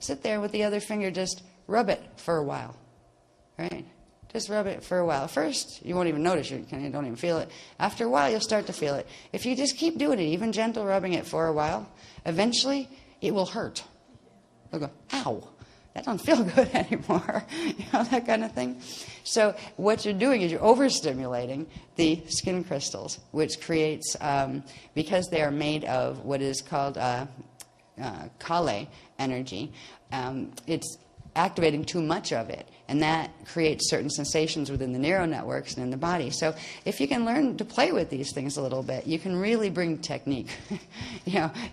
sit there with the other finger, just rub it for a while, right? Just rub it for a while. First, you won't even notice, you don't even feel it. After a while, you'll start to feel it. If you just keep doing it, even gentle rubbing it for a while, eventually it will hurt. You'll go, ow, that doesn't feel good anymore, that kind of thing. So what you're doing is you're overstimulating the skin crystals, which creates, because they are made of what is called Kale energy, it's activating too much of it, and that creates certain sensations within the neural networks and in the body. So if you can learn to play with these things a little bit, you can really bring technique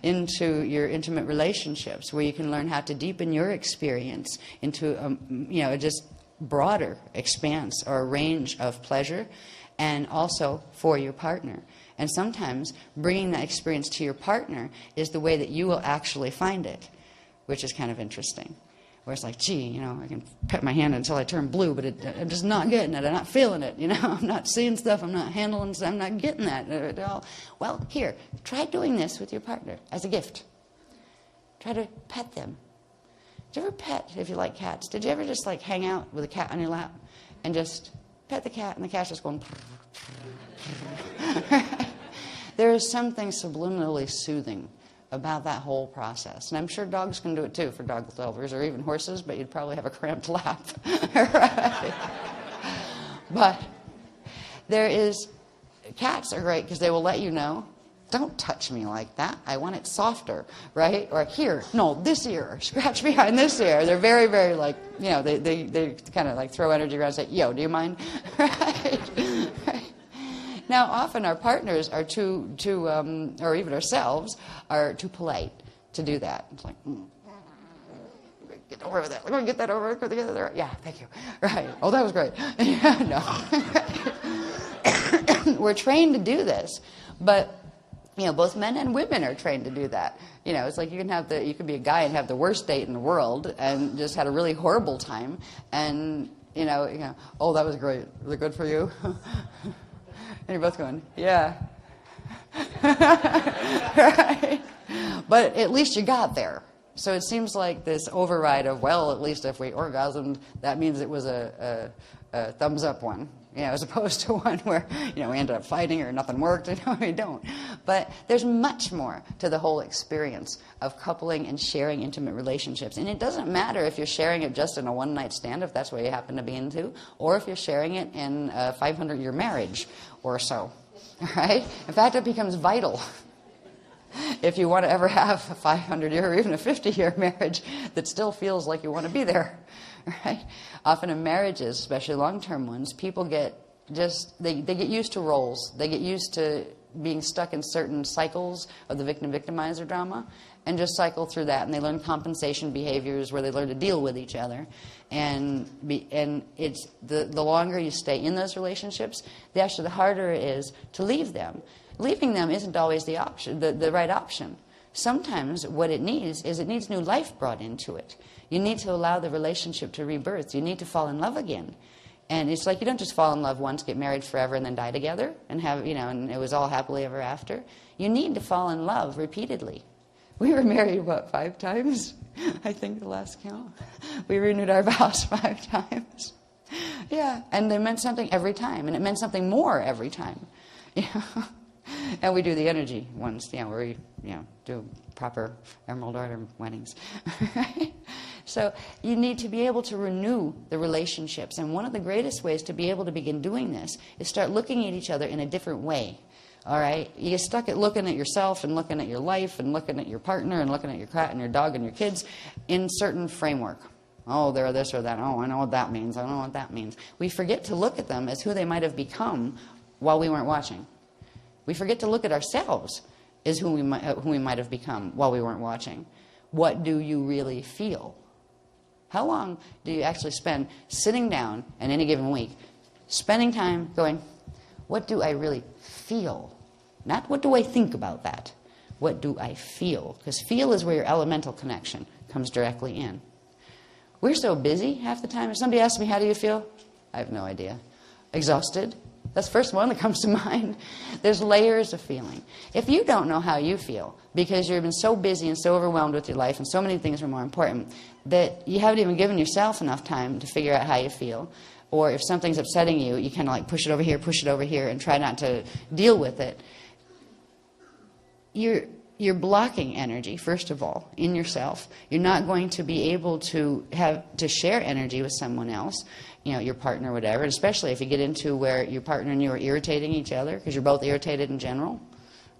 into your intimate relationships, where you can learn how to deepen your experience into a just broader expanse or a range of pleasure, and also for your partner. And sometimes bringing that experience to your partner is the way that you will actually find it, which is kind of interesting. Where it's like, gee, I can pet my hand until I turn blue, but I'm just not getting it. I'm not feeling it. I'm not seeing stuff. I'm not handling stuff. I'm not getting that at all. Well, here, try doing this with your partner as a gift. Try to pet them. Did you ever pet, if you like cats, did you ever just like hang out with a cat on your lap and just pet the cat and the cat's just going... There is something subliminally soothing about that whole process. And I'm sure dogs can do it too, for dog lovers, or even horses, but you'd probably have a cramped lap. Right? But cats are great because they will let you know, don't touch me like that. I want it softer, right? Or here, no, this ear, scratch behind this ear. They're very, very like, they kind of like throw energy around and say, yo, do you mind? Right? Now, often our partners are too, or even ourselves, are too polite to do that. It's like, get over that. We're going to get that over. Yeah, thank you. Right. Oh, that was great. No. We're trained to do this, but both men and women are trained to do that. It's like you can be a guy and have the worst date in the world and just had a really horrible time, and oh, that was great. Was it good for you? And you're both going, yeah. Right? But at least you got there. So it seems like this override of, well, at least if we orgasmed, that means it was a thumbs up one, as opposed to one where, we ended up fighting or nothing worked. We don't. But there's much more to the whole experience of coupling and sharing intimate relationships. And it doesn't matter if you're sharing it just in a one-night stand, if that's what you happen to be into, or if you're sharing it in a 500-year marriage or so. Right? In fact, it becomes vital if you want to ever have a 500-year or even a 50-year marriage that still feels like you want to be there. Right? Often in marriages, especially long-term ones, people get they get used to roles. They get used to being stuck in certain cycles of the victim-victimizer drama, and just cycle through that. And they learn compensation behaviors where they learn to deal with each other. And it's the longer you stay in those relationships, the harder it is to leave them. Leaving them isn't always the option, the right option. Sometimes what it needs is new life brought into it. You need to allow the relationship to rebirth. You need to fall in love again. And it's like you don't just fall in love once, get married forever, and then die together and have, and it was all happily ever after. You need to fall in love repeatedly. We were married, 5 times? I think the last count. We renewed our vows 5 times. Yeah, and they meant something every time, and it meant something more every time. And we do the energy ones, where we, do proper Emerald Order weddings. So you need to be able to renew the relationships. And one of the greatest ways to be able to begin doing this is start looking at each other in a different way. All right? You get stuck at looking at yourself and looking at your life and looking at your partner and looking at your cat and your dog and your kids in certain framework. Oh, they're this or that. Oh, I know what that means. I know what that means. We forget to look at them as who they might have become while we weren't watching. We forget to look at ourselves as who we might have become while we weren't watching. What do you really feel? How long do you actually spend sitting down in any given week, spending time going, what do I really feel? Not what do I think about that. What do I feel? Because feel is where your elemental connection comes directly in. We're so busy half the time. If somebody asks me, how do you feel? I have no idea. Exhausted, That's the first one that comes to mind. There's layers of feeling. If you don't know how you feel, because you've been so busy and so overwhelmed with your life and so many things are more important, that you haven't even given yourself enough time to figure out how you feel, or if something's upsetting you, you kind of like push it over here, and try not to deal with it, you're blocking energy, first of all, in yourself. You're not going to be able to share energy with someone else, your partner or whatever, especially if you get into where your partner and you are irritating each other, because you're both irritated in general,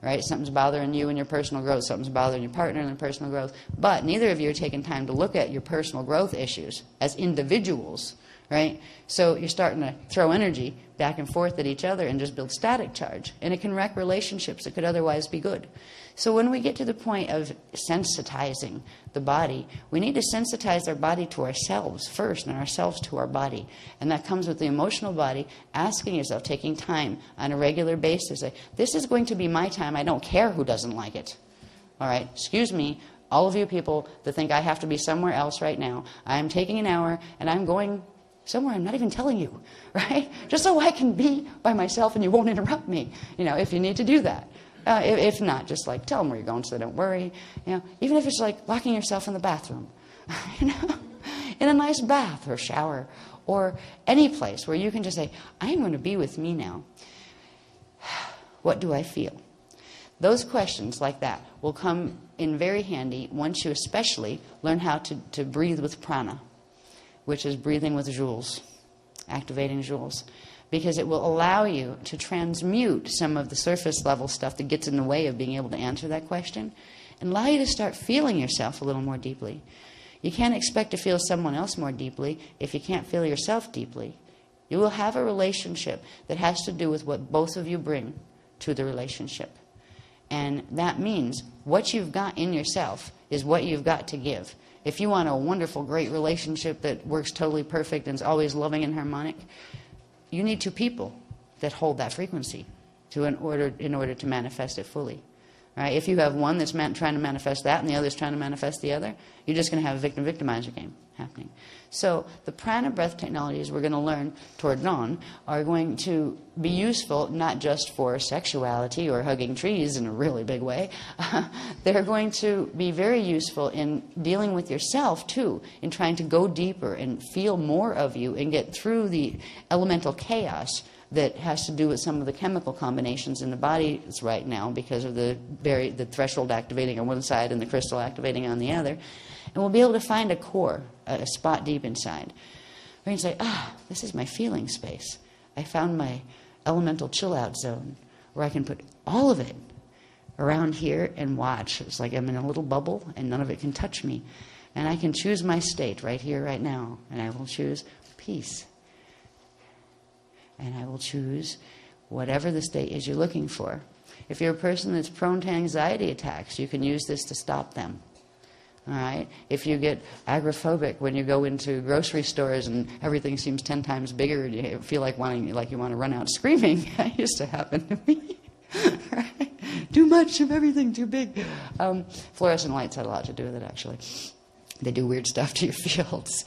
right? Something's bothering you in your personal growth, something's bothering your partner in their personal growth, but neither of you are taking time to look at your personal growth issues as individuals, right? So you're starting to throw energy back and forth at each other and just build static charge, and it can wreck relationships that could otherwise be good. So when we get to the point of sensitizing the body, we need to sensitize our body to ourselves first, and ourselves to our body. And that comes with the emotional body, asking yourself, taking time on a regular basis. Like, this is going to be my time. I don't care who doesn't like it. All right? Excuse me, all of you people that think I have to be somewhere else right now. I'm taking an hour, and I'm going somewhere I'm not even telling you, right? Just so I can be by myself and you won't interrupt me, if you need to do that. If not, just like tell them where you're going so they don't worry. Even if it's like locking yourself in the bathroom, in a nice bath or shower or any place where you can just say, I'm going to be with me now. What do I feel? Those questions like that will come in very handy once you especially learn how to breathe with prana, which is breathing with jewels, activating jewels. Because it will allow you to transmute some of the surface level stuff that gets in the way of being able to answer that question, and allow you to start feeling yourself a little more deeply. You can't expect to feel someone else more deeply if you can't feel yourself deeply. You will have a relationship that has to do with what both of you bring to the relationship. And that means what you've got in yourself is what you've got to give. If you want a wonderful, great relationship that works totally perfect and is always loving and harmonic, you need two people that hold that frequency in order to manifest it fully. Right? If you have one that's trying to manifest that and the other's trying to manifest the other, you're just going to have a victim-victimizer game happening. So the prana breath technologies we're going to learn toward dawn are going to be useful not just for sexuality or hugging trees in a really big way. They're going to be very useful in dealing with yourself too, in trying to go deeper and feel more of you and get through the elemental chaos that has to do with some of the chemical combinations in the body right now because of the threshold activating on one side and the crystal activating on the other. And we'll be able to find a core, a spot deep inside. Where you can say, this is my feeling space. I found my elemental chill out zone where I can put all of it around here and watch. It's like I'm in a little bubble and none of it can touch me. And I can choose my state right here, right now. And I will choose peace. And I will choose whatever the state is you're looking for. If you're a person that's prone to anxiety attacks, you can use this to stop them. All right? If you get agoraphobic when you go into grocery stores and everything seems 10 times bigger and you feel like you want to run out screaming, that used to happen to me. Right? Too much of everything, too big. Fluorescent lights had a lot to do with it, actually. They do weird stuff to your fields.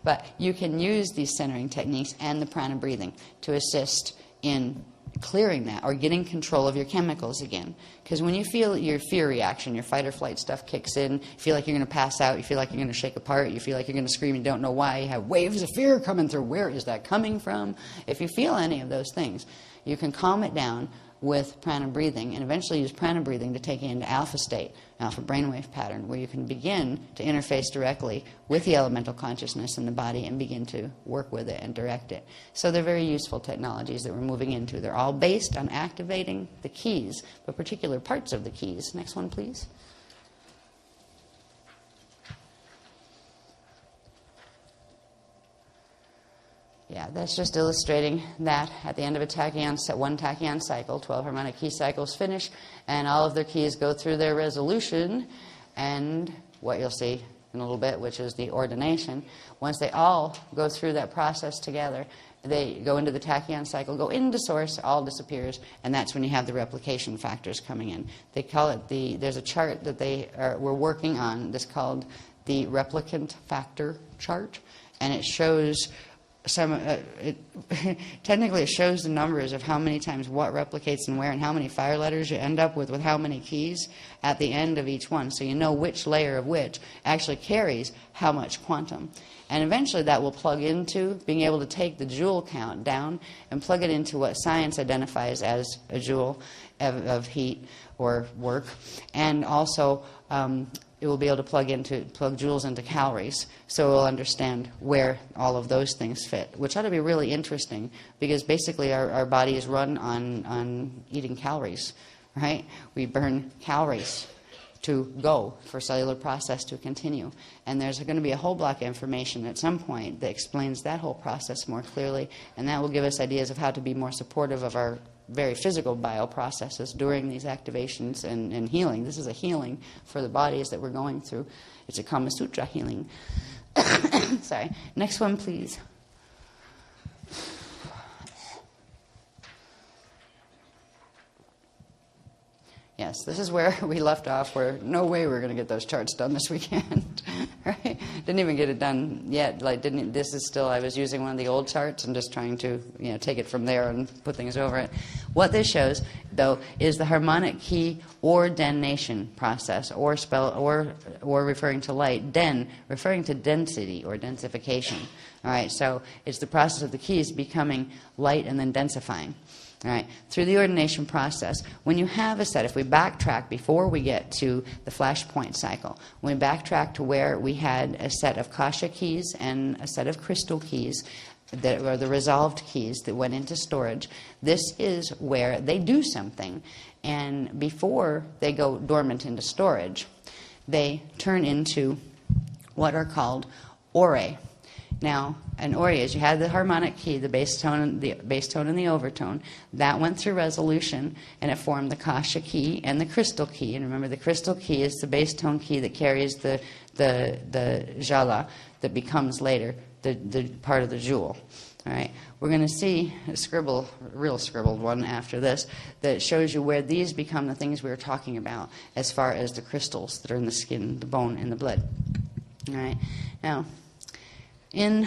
But you can use these centering techniques and the prana breathing to assist in clearing that or getting control of your chemicals again. Because when you feel your fear reaction, your fight or flight stuff kicks in, you feel like you're going to pass out, you feel like you're going to shake apart, you feel like you're going to scream, you don't know why, you have waves of fear coming through. Where is that coming from? If you feel any of those things, you can calm it down with prana breathing and eventually use prana breathing to take you into alpha state, alpha brainwave pattern, where you can begin to interface directly with the elemental consciousness in the body and begin to work with it and direct it. So they're very useful technologies that we're moving into. They're all based on activating the keys, but particular parts of the keys. Next one, please. Yeah, that's just illustrating that at the end of one tachyon cycle, 12 harmonic key cycles finish, and all of their keys go through their resolution, and what you'll see in a little bit, which is the ordination. Once they all go through that process together, they go into the tachyon cycle, go into source, all disappears, and that's when you have the replication factors coming in. They call it there's a chart that we're working on that's called the replicant factor chart, and it shows technically it shows the numbers of how many times what replicates and where, and how many fire letters you end up with how many keys at the end of each one, so you know which layer of which actually carries how much quantum. And eventually that will plug into being able to take the joule count down and plug it into what science identifies as a joule of heat or work, and also it will be able to plug joules into calories, so we'll understand where all of those things fit, which ought to be really interesting, because basically our body is run on eating calories, right? We burn calories to go for cellular process to continue, and there's going to be a whole block of information at some point that explains that whole process more clearly, and that will give us ideas of how to be more supportive of our very physical bioprocesses during these activations and healing. This is a healing for the bodies that we're going through. It's a Kama Sutra healing. Sorry. Next one, please. Yes, this is where we left off, where no way we're going to get those charts done this weekend. Right? Didn't even get it done yet. This is still, I was using one of the old charts and just trying to take it from there and put things over it. What this shows, though, is the harmonic key ordination process, or referring to light, den referring to density or densification. All right, so it's the process of the keys becoming light and then densifying. All right. Through the ordination process, when you have a set, if we backtrack before we get to the flashpoint cycle, when we backtrack to where we had a set of kasha keys and a set of crystal keys that were the resolved keys that went into storage, this is where they do something. And before they go dormant into storage, they turn into what are called ore. Now, an ore is, you had the harmonic key, the bass tone and the overtone. That went through resolution, and it formed the kasha key and the crystal key. And remember, the crystal key is the bass tone key that carries the jala that becomes later the part of the jewel. All right, we're going to see a real scribbled one after this that shows you where these become the things we were talking about as far as the crystals that are in the skin, the bone, and the blood. All right, now, in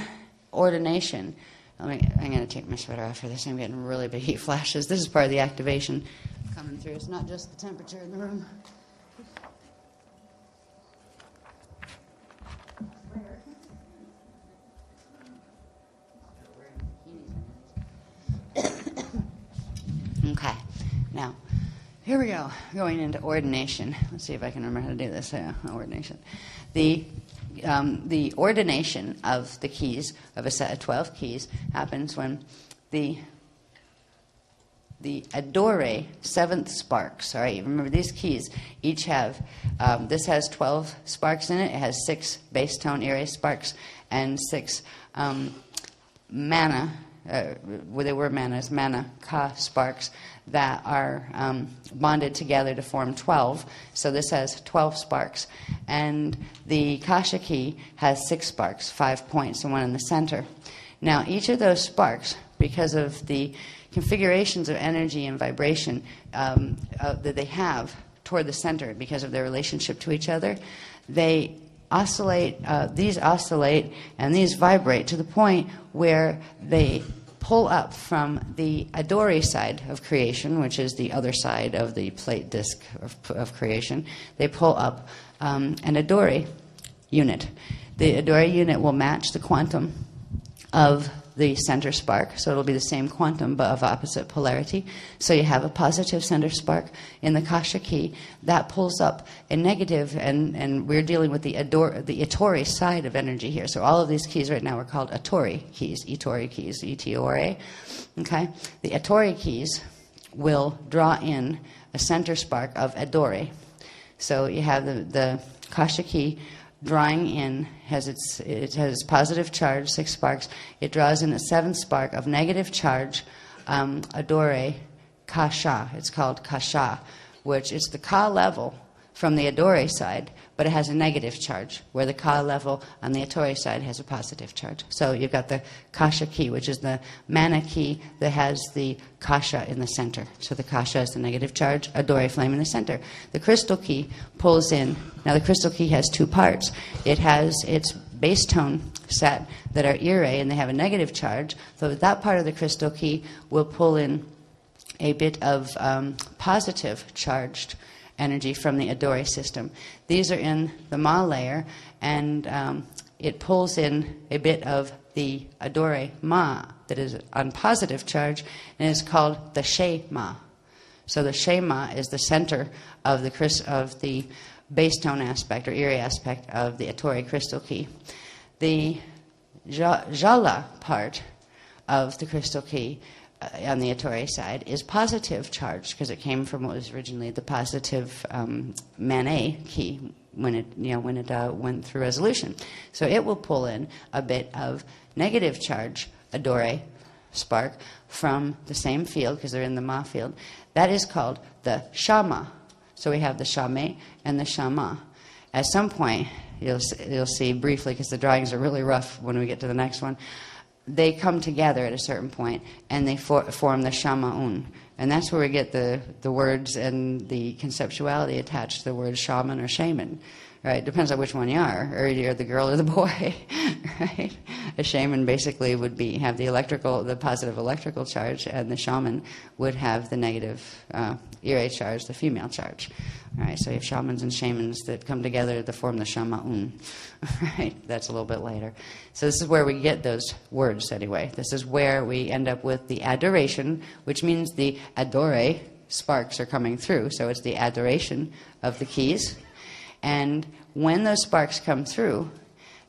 ordination, I'm going to take my sweater off for this. I'm getting really big heat flashes. This is part of the activation coming through. It's not just the temperature in the room. Okay, now, here we go, going into ordination. Let's see if I can remember how to do this. Ordination. The ordination of the keys, of a set of 12 keys, happens when the adore seventh sparks. All right, remember these keys each have, this has 12 sparks in it. It has 6 bass tone ere sparks and 6 mana, they were manas, mana ka sparks that are bonded together to form 12. So this has 12 sparks. And the kasha key has 6 sparks, 5 points and 1 in the center. Now each of those sparks, because of the configurations of energy and vibration that they have toward the center, because of their relationship to each other, they oscillate, these oscillate and these vibrate to the point where they pull up from the adore side of creation, which is the other side of the plate disk of creation. They pull up an adore unit. The adore unit will match the quantum of the center spark, so it'll be the same quantum but of opposite polarity. So you have a positive center spark in the kasha key that pulls up a negative, and we're dealing with the itori side of energy here. So all of these keys right now are called itori keys, E-T-O-R-A. Okay, the itori keys will draw in a center spark of adore. So you have the kasha key drawing in, it has positive charge, 6 sparks. It draws in a 7th spark of negative charge, adore kasha. It's called kasha, which is the ka level from the adore side, but it has a negative charge, where the ka level on the atori side has a positive charge. So you've got the kasha key, which is the mana key that has the kasha in the center. So the kasha is the negative charge, adore flame in the center. The crystal key pulls in. Now the crystal key has 2 parts. It has its base tone set that are ire, and they have a negative charge. So that part of the crystal key will pull in a bit of positive charged energy from the Adore system. These are in the Ma layer, and it pulls in a bit of the Adore Ma that is on positive charge, and is called the She Ma. So the She Ma is the center of the base tone aspect or ire aspect of the Adore crystal key. The Jala part of the crystal key on the Adore side is positive charge, because it came from what was originally the positive Manet key when it went through resolution. So it will pull in a bit of negative charge Adore spark from the same field, because they're in the Ma field. That is called the Shama. So we have the Shame and the Shama. At some point, you'll see briefly, because the drawings are really rough when we get to the next one, they come together at a certain point, and they form the Shamaun. And that's where we get the words and the conceptuality attached to the word shaman or shaman. Right? Depends on which one you are, or you're the girl or the boy. Right? A shaman basically would have the positive electrical charge, and the shaman would have the negative ire charge, the female charge. All right, so you have shamans and shamans that come together to form the Shamaun. Right? That's a little bit later. So this is where we get those words anyway. This is where we end up with the adoration, which means the Adore sparks are coming through. So it's the adoration of the keys. And when those sparks come through,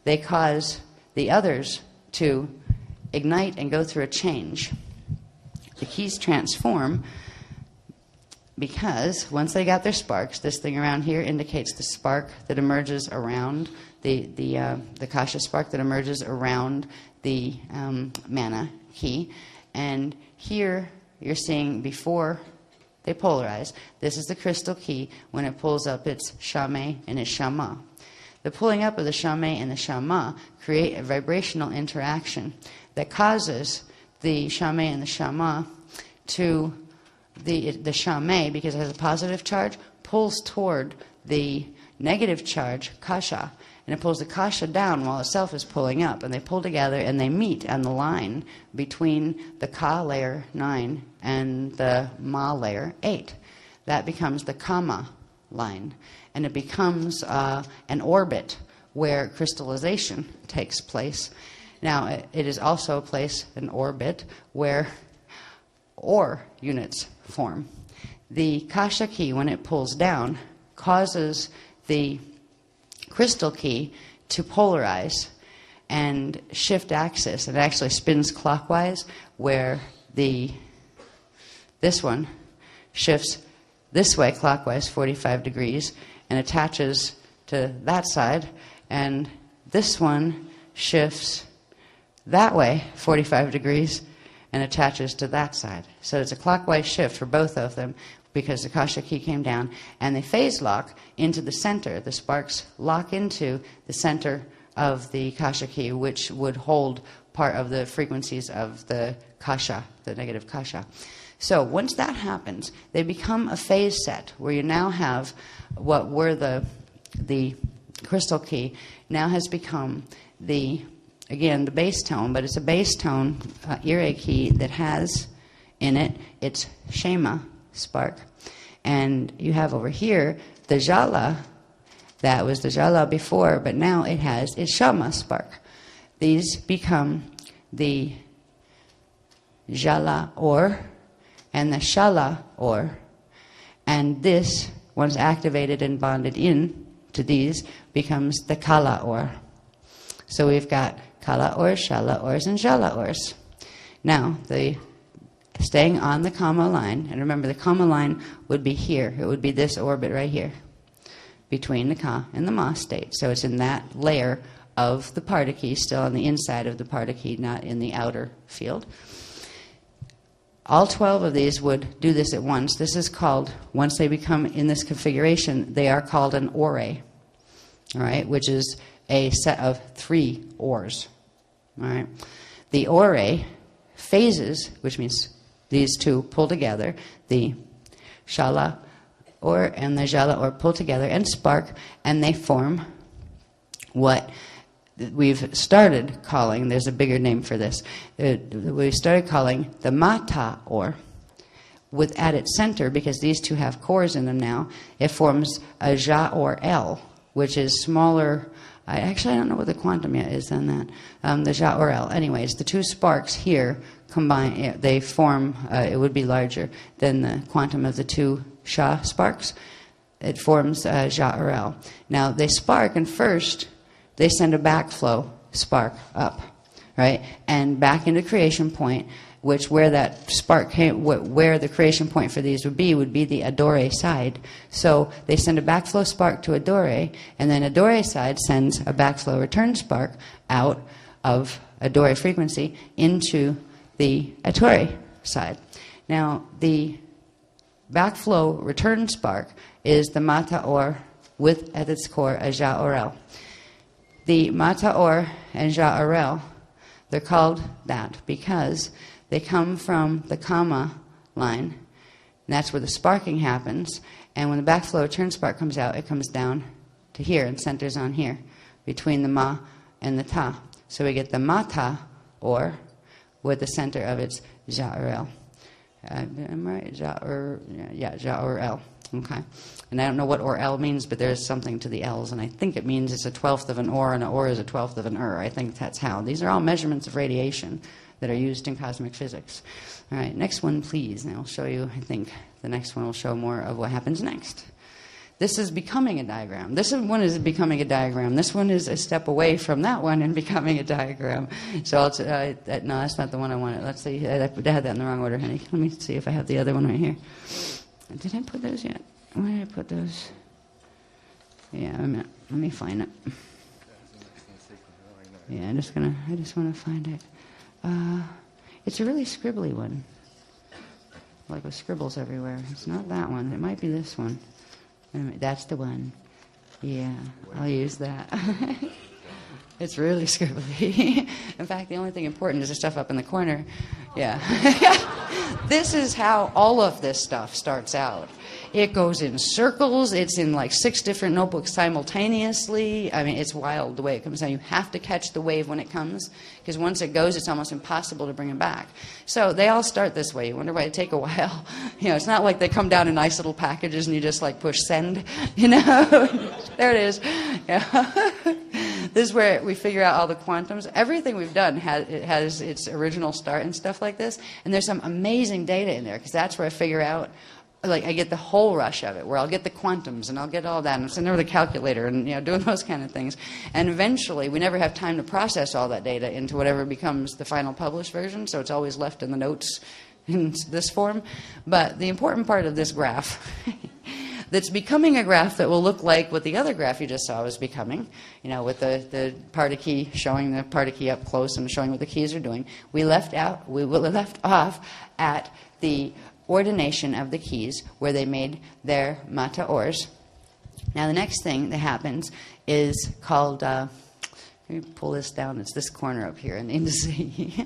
they cause the others to ignite and go through a change. The keys transform because once they got their sparks, this thing around here indicates the spark that emerges around the kasha spark that emerges around the mana key. And here you're seeing before they polarize. This is the crystal key when it pulls up its Shame and its Shama. The pulling up of the Shame and the Shama create a vibrational interaction that causes the Shame and the Shama to, the Shame, because it has a positive charge, pulls toward the negative charge, Kasha. And it pulls the Kasha down while itself is pulling up. And they pull together and they meet on the line between the Ka layer 9 and the Ma layer 8. That becomes the Kama line. And it becomes an orbit where crystallization takes place. Now, it is also a place, an orbit, where ore units form. The Kasha key, when it pulls down, causes the crystal key to polarize and shift axis. It actually spins clockwise, where this one shifts this way clockwise 45 degrees and attaches to that side, and this one shifts that way 45 degrees and attaches to that side. So it's a clockwise shift for both of them, because the Kasha key came down, and they phase lock into the center. The sparks lock into the center of the Kasha key, which would hold part of the frequencies of the Kasha, the negative Kasha. So once that happens, they become a phase set, where you now have what were the crystal key now has become the base tone, but it's a base tone ire key that has in it its Shema spark. And you have over here the Jala, that was the Jala before, but now it has its Shama spark. These become the Jala ore and the Shala ore. And this, once activated and bonded in to these, becomes the Kala ore. So we've got Kala ores, Shala ores, and Jala ores. Now, staying on the Kama line, and remember the Kama line would be here. It would be this orbit right here between the Ka and the Ma state. So it's in that layer of the Pardaki, still on the inside of the Pardaki, not in the outer field. All 12 of these would do this at once. This is called, once they become in this configuration, they are called an ore, all right, which is a set of 3 ores. All right. The ore phases, which means these two pull together, the Shala ore and the Jala ore pull together and spark, and they form what we've started calling, there's a bigger name for this, we've started calling the mata or, at its center, because these two have cores in them now, it forms a ja or L, which is smaller. I don't know what the quantum yet is on that. The ja or L. Anyways, the two sparks here combine, they form, it would be larger than the quantum of the two Sha sparks. It forms ja or L. Now, they spark, and first, they send a backflow spark up, right? And back into creation point, which where that spark came, where the creation point for these would be the Adore side. So they send a backflow spark to Adore, and then Adore side sends a backflow return spark out of Adore frequency into the Ettore side. Now, the backflow return spark is the Mata Or with at its core a Ja Orel. The Mata Or and Ja Orel, they're called that because they come from the Kama line, and that's where the sparking happens. And when the backflow return spark comes out, it comes down to here and centers on here, between the Ma and the Ta. So we get the Mata Or with the center of its Ja Orel. Am I right? Ja or L. Okay. And I don't know what or L means, but there's something to the L's, and I think it means it's a 12th of an or, and an or is a 12th of an I think that's how. These are all measurements of radiation that are used in cosmic physics. All right, next one, please. And I'll show you, I think the next one will show more of what happens next. This is becoming a diagram. This one is becoming a diagram. This one is a step away from that one and becoming a diagram. So no, that's not the one I wanted. Let's see. I had that in the wrong order, honey. Let me see if I have the other one right here. Did I put those yet? Where did I put those? Yeah, a minute. Let me find it. Yeah, I just want to find it. It's a really scribbly one, like with scribbles everywhere. It's not that one. It might be this one. That's the one. Yeah, I'll use that. It's really scribbly. In fact, the only thing important is the stuff up in the corner. Yeah. This is how all of this stuff starts out. It goes in circles. It's in like 6 different notebooks simultaneously. I mean, it's wild the way it comes down. You have to catch the wave when it comes, because once it goes, it's almost impossible to bring it back. So they all start this way. You wonder why it take a while. You know, it's not like they come down in nice little packages and you just like push send. You know, there it is. Yeah. This is where we figure out all the quantums. Everything we've done has its original start and stuff like this. And there's some amazing data in there, because that's where I figure out, like, I get the whole rush of it, where I'll get the quantums and I'll get all that, and I'm sitting there with a calculator and, you know, doing those kind of things. And eventually, we never have time to process all that data into whatever becomes the final published version, so it's always left in the notes in this form. But the important part of this graph that's becoming a graph that will look like what the other graph you just saw was becoming, you know, with the party key, showing the party key up close and showing what the keys are doing. We left off at the ordination of the keys, where they made their mata ors. Now the next thing that happens is called, let me pull this down, it's this corner up here, I need to see.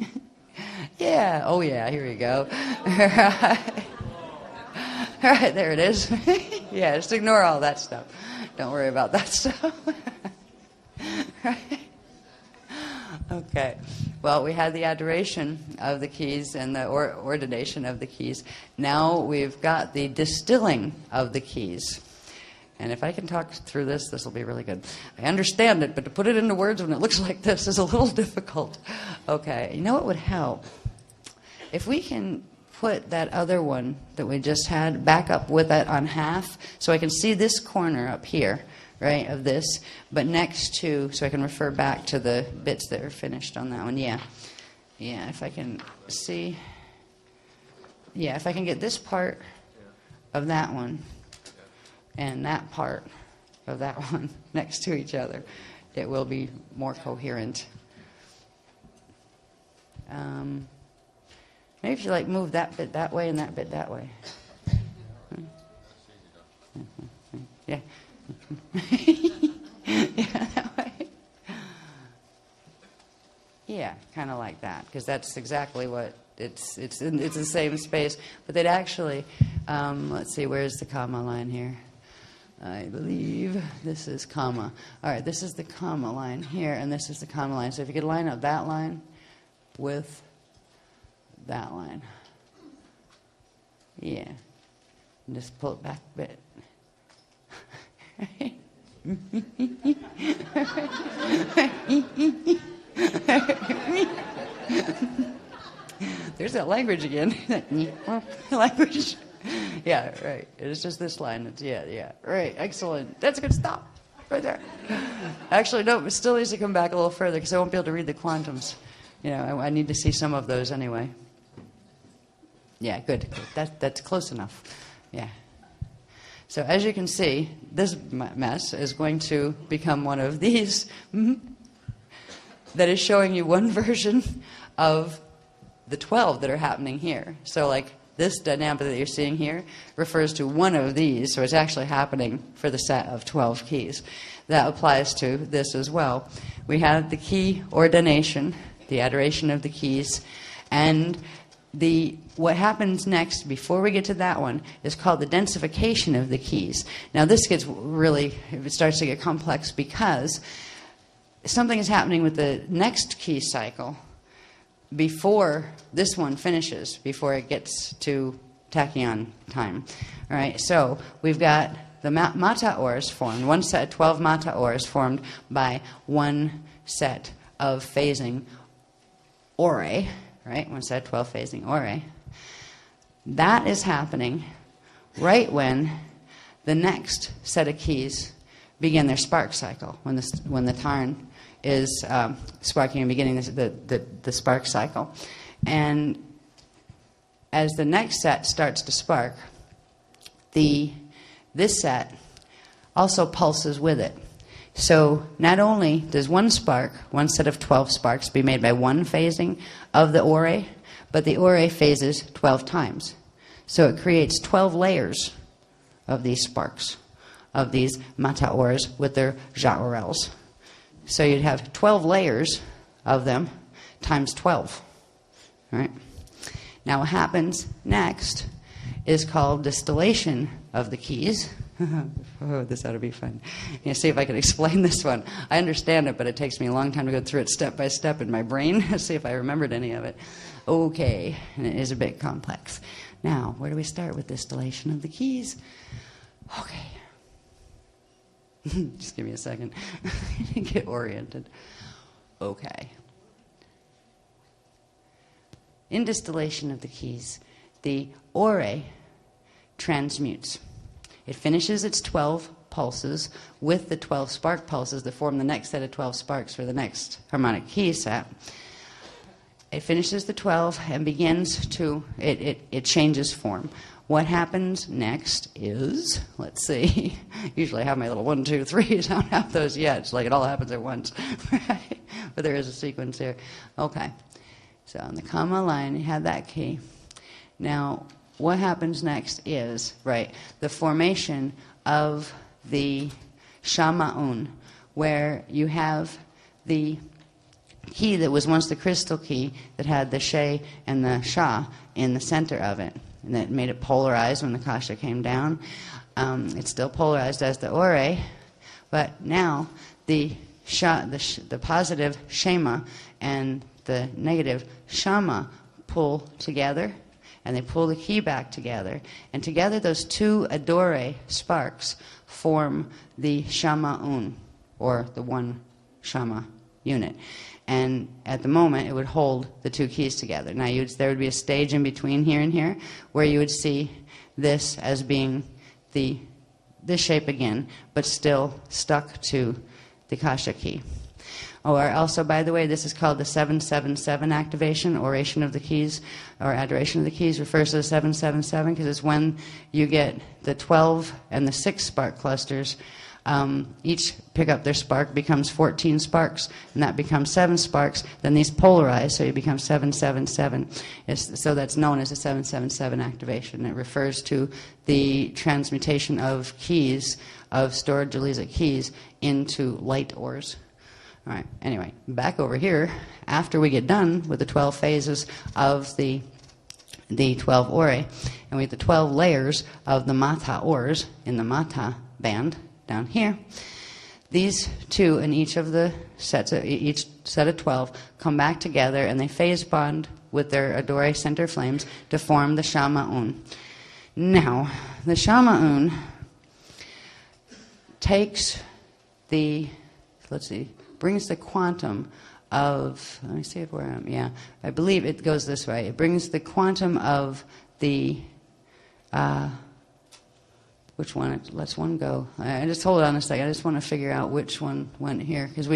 Yeah, oh yeah, here we go. All right, there it is. Yeah, just ignore all that stuff. Don't worry about that stuff. Right? Okay. Well, we had the adoration of the keys and the ordination of the keys. Now we've got the distilling of the keys. And if I can talk through this, this will be really good. I understand it, but to put it into words when it looks like this is a little difficult. Okay. You know what would help? If we can put that other one that we just had back up with it on half, so I can see this corner up here, right, of this, but next to, so I can refer back to the bits that are finished on that one. Yeah, if I can see, if I can get this part of that one and that part of that one next to each other, it will be more coherent. Maybe if you like move that bit that way and that bit that way. Yeah. Yeah, that way. Yeah, kind of like that, because that's exactly what it's the same space, but they'd actually, let's see, where's the comma line here? I believe this is comma. All right, this is the comma line here, and this is the comma line. So if you could line up that line with that line. Yeah. And just pull it back a bit. There's that language again. Language. Yeah, right. It's just this line. It's, yeah. Right, excellent. That's a good stop. Right there. Actually, no, it still needs to come back a little further because I won't be able to read the quantums. You know, I need to see some of those anyway. Yeah, good. That's close enough. Yeah. So as you can see, this mess is going to become one of these that is showing you one version of the 12 that are happening here. So like this dynamic that you're seeing here refers to one of these, so it's actually happening for the set of 12 keys. That applies to this as well. We have the key ordination, the adoration of the keys, and what happens next, before we get to that one, is called the densification of the keys. Now this gets really, it starts to get complex because something is happening with the next key cycle before this one finishes, before it gets to tachyon time. All right, so we've got the mata ors formed, one set of 12 mata ors formed by one set of phasing ore, right? One set of 12 phasing ore. That is happening right when the next set of keys begin their spark cycle, when the tarn is sparking and beginning the spark cycle. And as the next set starts to spark, this set also pulses with it. So not only does one set of 12 sparks be made by one phasing of the ore, but the ore phases 12 times. So it creates 12 layers of these sparks, of these mata ors with their ja-orels. So you'd have 12 layers of them times 12. All right? Now what happens next is called distillation of the keys. Oh, this ought to be fun. See if I can explain this one. I understand it, but it takes me a long time to go through it step by step in my brain. Let's see if I remembered any of it. Okay, and it is a bit complex. Now, where do we start with distillation of the keys? Okay. Just give me a second. Get oriented. Okay. In distillation of the keys, the ore transmutes. It finishes its 12 pulses with the 12 spark pulses that form the next set of 12 sparks for the next harmonic key set. It finishes the 12 and begins to, it changes form. What happens next is, let's see, usually I have my little 1, 2, 3s. I don't have those yet. It's like it all happens at once. But there is a sequence here. Okay. So on the comma line, you have that key. Now, what happens next is, right, the formation of the shama'un, where you have the key that was once the crystal key that had the she and the sha in the center of it, and that made it polarized when the kasha came down. It's still polarized as the ore, but now the positive shema and the negative shama pull together, and they pull the key back together. And together those two adore sparks form the shama'un, or the one shama unit. And at the moment, it would hold the two keys together. Now, there would be a stage in between here and here where you would see this as being this shape again, but still stuck to the kasha key. Or also, by the way, this is called the 777 activation, oration of the keys, or adoration of the keys, refers to the 777 because it's when you get the 12 and the 6 spark clusters. Each pick up their spark, becomes 14 sparks, and that becomes 7 sparks. Then these polarize, so you become 777. So that's known as a 777 activation. It refers to the transmutation of keys, of stored Jaliza keys, into light ores. All right, anyway, back over here, after we get done with the 12 phases of the 12 ore, and we have the 12 layers of the mata ores in the mata band down here. These two in each of the sets, each set of 12, come back together and they phase bond with their Adore center flames to form the Shama-Un. Now, the Shama-Un takes brings the quantum of, let me see where I am, yeah, I believe it goes this way. It brings the quantum of the, which one? Let's one go. I just hold on a second. I just want to figure out which one went here, because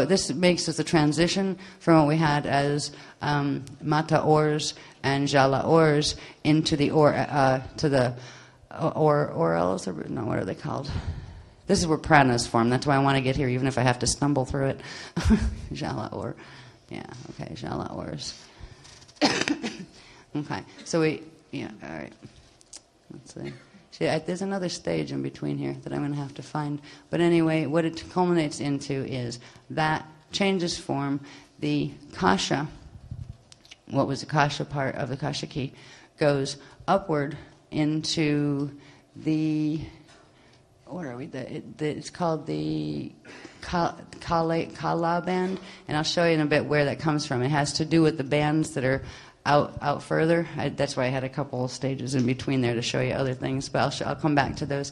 this makes us a transition from what we had as Mata ors and Jala ors into the orels. No, what are they called? This is where pranas form. That's why I want to get here, even if I have to stumble through it. Jala or, yeah, okay, Jala ors. Okay, so all right. Let's see. See, there's another stage in between here that I'm going to have to find. But anyway, what it culminates into is that changes form. The kasha, what was the kasha part of the kasha key, goes upward into the, what are we? It's called the kala band, and I'll show you in a bit where that comes from. It has to do with the bands that are out further. That's why I had a couple stages in between there to show you other things, but I'll come back to those.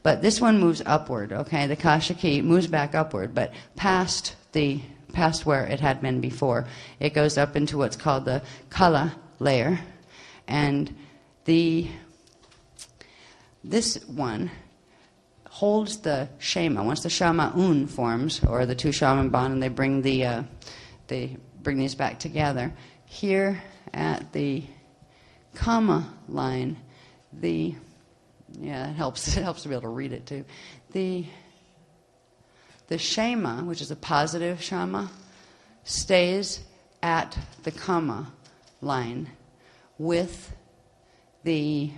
But this one moves upward, okay? The kasha key moves back upward, but past where it had been before. It goes up into what's called the kala layer, and this one holds the shema. Once the shama-un forms, or the two shaman bond, and they bring these back together. Here at the comma line, it helps to be able to read it too. The shema, which is a positive shama, stays at the comma line with the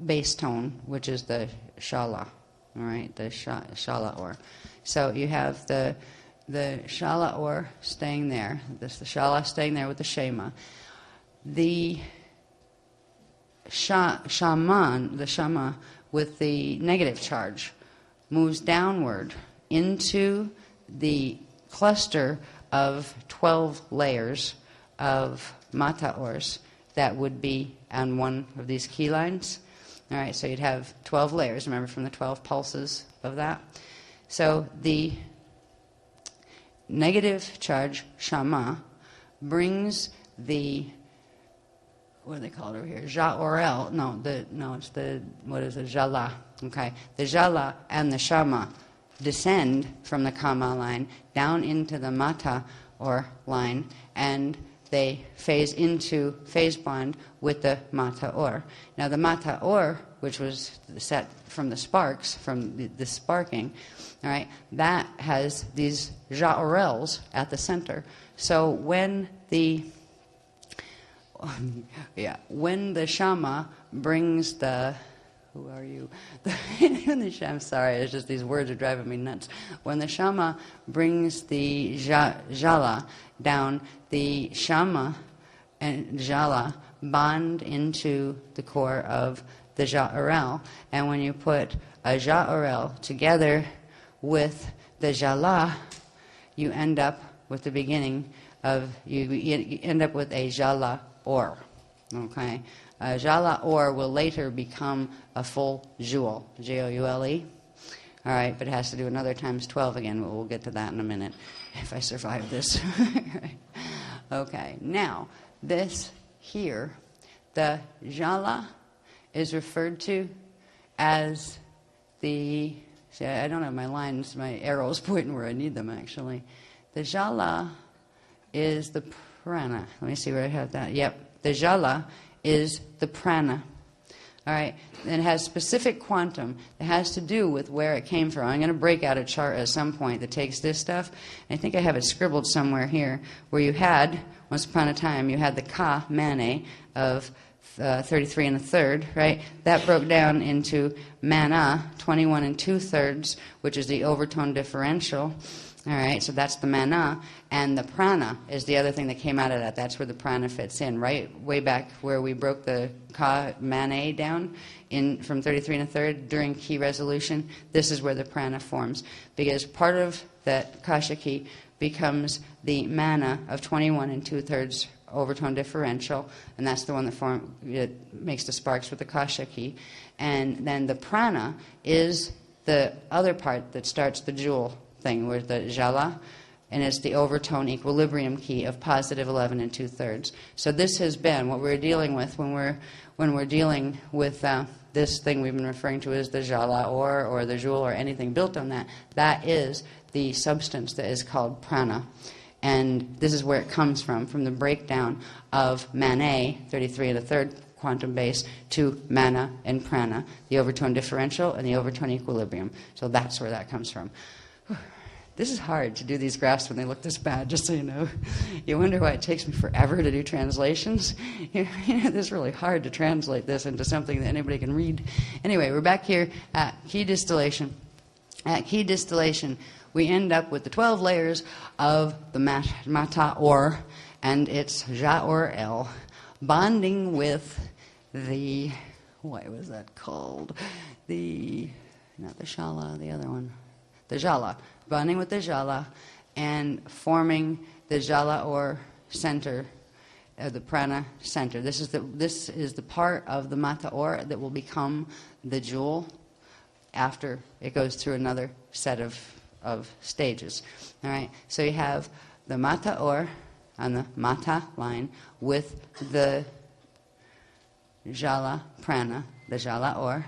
bass tone, which is the shala, all right, the shala or. So you have the shala or staying there, the shala staying there with the shema. The shama with the negative charge moves downward into the cluster of 12 layers of mata ors that would be on one of these key lines. All right, so you'd have 12 layers, remember, from the 12 pulses of that. So the negative charge, shama, brings the, what do they call it over here? Ja-orel. It's the, what is it? Jala. Okay. The jala and the shama descend from the kama line down into the mata or line, and they phase bond with the mata or. Now the mata or, which was set from the sparks, from the sparking, all right, that has these ja-orels at the center. So when the shama brings the, who are you? I'm sorry, it's just these words are driving me nuts. When the shama brings the jala down, the shama and jala bond into the core of the ja-orel. And when you put a ja-orel together with the jala, you end up with the beginning of, you end up with a jala or. Okay? A jala or will later become a full jewel, J-O-U-L-E. All right, but it has to do another times 12 again, but we'll get to that in a minute if I survive this. Okay, now this here, the jala is referred to as the, see, I don't have my lines, my arrows pointing where I need them actually. The jala is the prana. Let me see where I have that. Yep, the jala is the prana. All right, and it has specific quantum. It has to do with where it came from. I'm going to break out a chart at some point that takes this stuff. And I think I have it scribbled somewhere here, where you had, once upon a time, you had the ka mane of 33 1/3, right? That broke down into mana, 21 2/3, which is the overtone differential. All right, so that's the mana, and the prana is the other thing that came out of that. That's where the prana fits in, right? Way back where we broke the ka mana down from 33 and a third during key resolution. This is where the prana forms, because part of that kasha key becomes the mana of 21 and 2/3 overtone differential, and that's the one that makes the sparks with the kasha key. And then the prana is the other part that starts the jewel thing, where the jala, and it's the overtone equilibrium key of positive 11 and 2/3. So this has been what we're dealing with when we're dealing with this thing we've been referring to as the jala or the jewel or anything built on that. That is the substance that is called prana. And this is where it comes from the breakdown of mana, 33 and a third quantum base, to mana and prana, the overtone differential and the overtone equilibrium. So that's where that comes from. This is hard to do these graphs when they look this bad, just so you know. You wonder why it takes me forever to do translations. It's really hard to translate this into something that anybody can read. Anyway, we're back here at key distillation. At key distillation, we end up with the 12 layers of the mata or and its ja or el bonding with the, what was that called? Not the shala, the other one. The jala, bonding with the jala and forming the jala or center, the prana center. This is the part of the mata or that will become the jewel after it goes through another set of stages. All right, so you have the mata or on the mata line with the jala prana, the jala or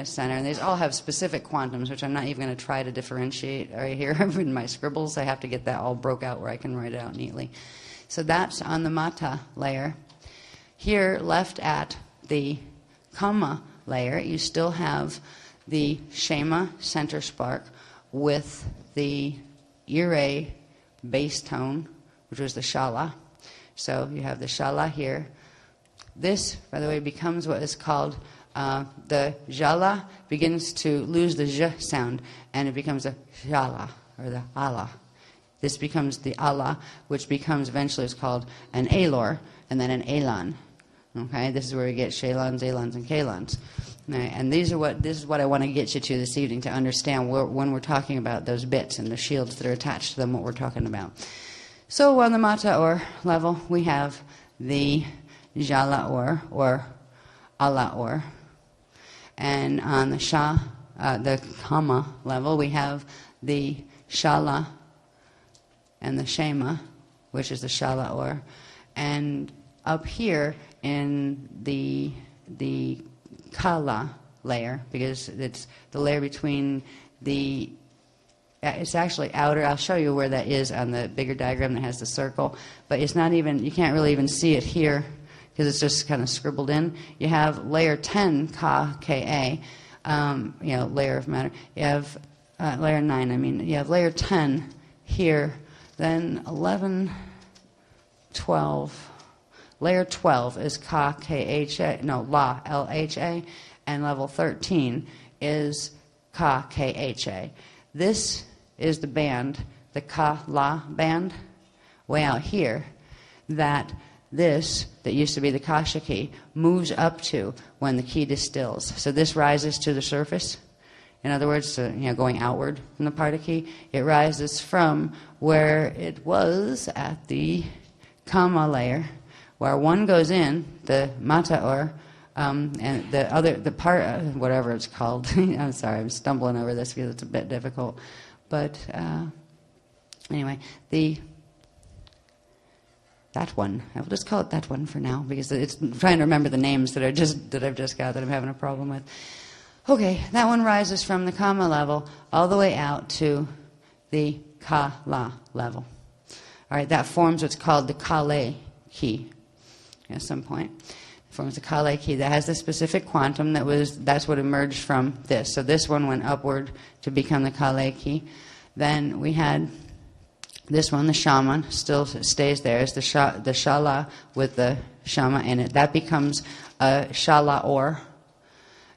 center, and these all have specific quantums, which I'm not even going to try to differentiate right here in my scribbles. I have to get that all broke out where I can write it out neatly. So that's on the mata layer. Here, left at the kama layer, you still have the shema center spark with the ire bass tone, which was the shala. So you have the shala here. This, by the way, becomes what is called the jala begins to lose the j sound, and it becomes a jala, or the ala. This becomes the ala, which becomes eventually is called an alor, and then an elan. Okay, this is where we get shalans, elans, and kalans. Right, and this is what I want to get you to this evening to understand when we're talking about those bits and the shields that are attached to them, what we're talking about. So on the mata or level, we have the jala or ala or. And on the the kama level, we have the shala and the shema, which is the shala or. And up here in the kala layer, because it's the layer between it's actually outer. I'll show you where that is on the bigger diagram that has the circle, but it's not even, you can't really even see it here, because it's just kind of scribbled in. You have layer 10, Ka, Ka, layer of matter. You have layer 9, you have layer 10 here, then 11, 12. Layer 12 is Ka, Ka, La, Lha, and level 13 is Ka, Kha. This is the band, the Ka, La band, way out here, that used to be the kasha key, moves up to when the key distills. So this rises to the surface. In other words, going outward from the parta key, it rises from where it was at the kama layer, where one goes in, the mata or, and the part, whatever it's called. I'm sorry, I'm stumbling over this because it's a bit difficult. But anyway, that one. I will just call it that one for now, because it's I'm trying to remember the names that I've just got that I'm having a problem with. Okay, that one rises from the kama level all the way out to the ka-la level. All right, that forms what's called the kale key at some point. It forms the kale key that has the specific quantum that's what emerged from this. So this one went upward to become the kale key. Then we had this one, the shaman, still stays there. It's the shala with the shama in it. That becomes a shala or,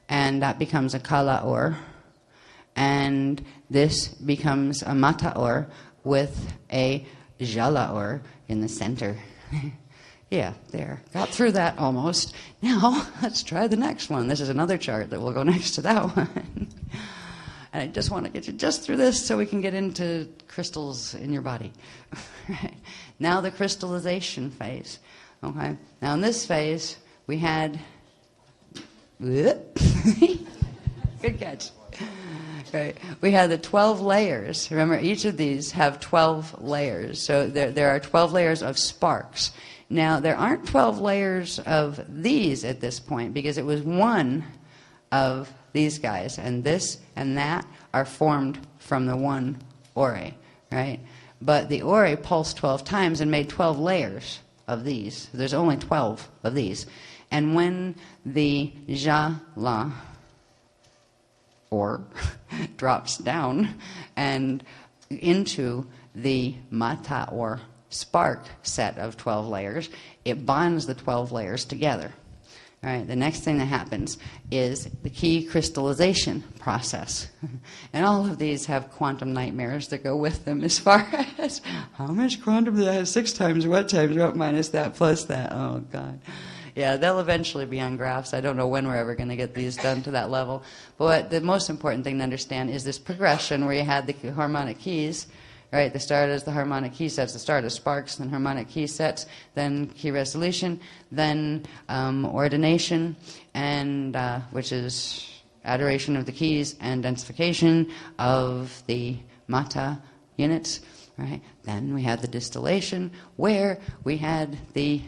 and that becomes a kala or. and this becomes a mataor with a jalaor in the center. Yeah, there. Got through that almost. Now, let's try the next one. This is another chart that will go next to that one. And I just want to get you just through this so we can get into crystals in your body. Now the crystallization phase. Okay. Now in this phase, we had... Good catch. Right. We had the 12 layers. Remember, each of these have 12 layers. So there are 12 layers of sparks. Now, there aren't 12 layers of these at this point because it was one of these guys. And this and that are formed from the one ore, right? But the ore pulsed 12 times and made 12 layers of these. There's only 12 of these. And when the jala, or drops down and into the mata or spark set of 12 layers, it bonds the 12 layers together. All right, the next thing that happens is the key crystallization process. And all of these have quantum nightmares that go with them as far as how much quantum that has 6 times what minus that plus that. Oh, God. Yeah, they'll eventually be on graphs. I don't know when we're ever going to get these done to that level. But what the most important thing to understand is this progression where you had the harmonic keys, right? The start is the harmonic key sets, the start is sparks, then harmonic key sets, then key resolution, then ordination, and which is adoration of the keys and densification of the mata units, right? Then we had the distillation where we had the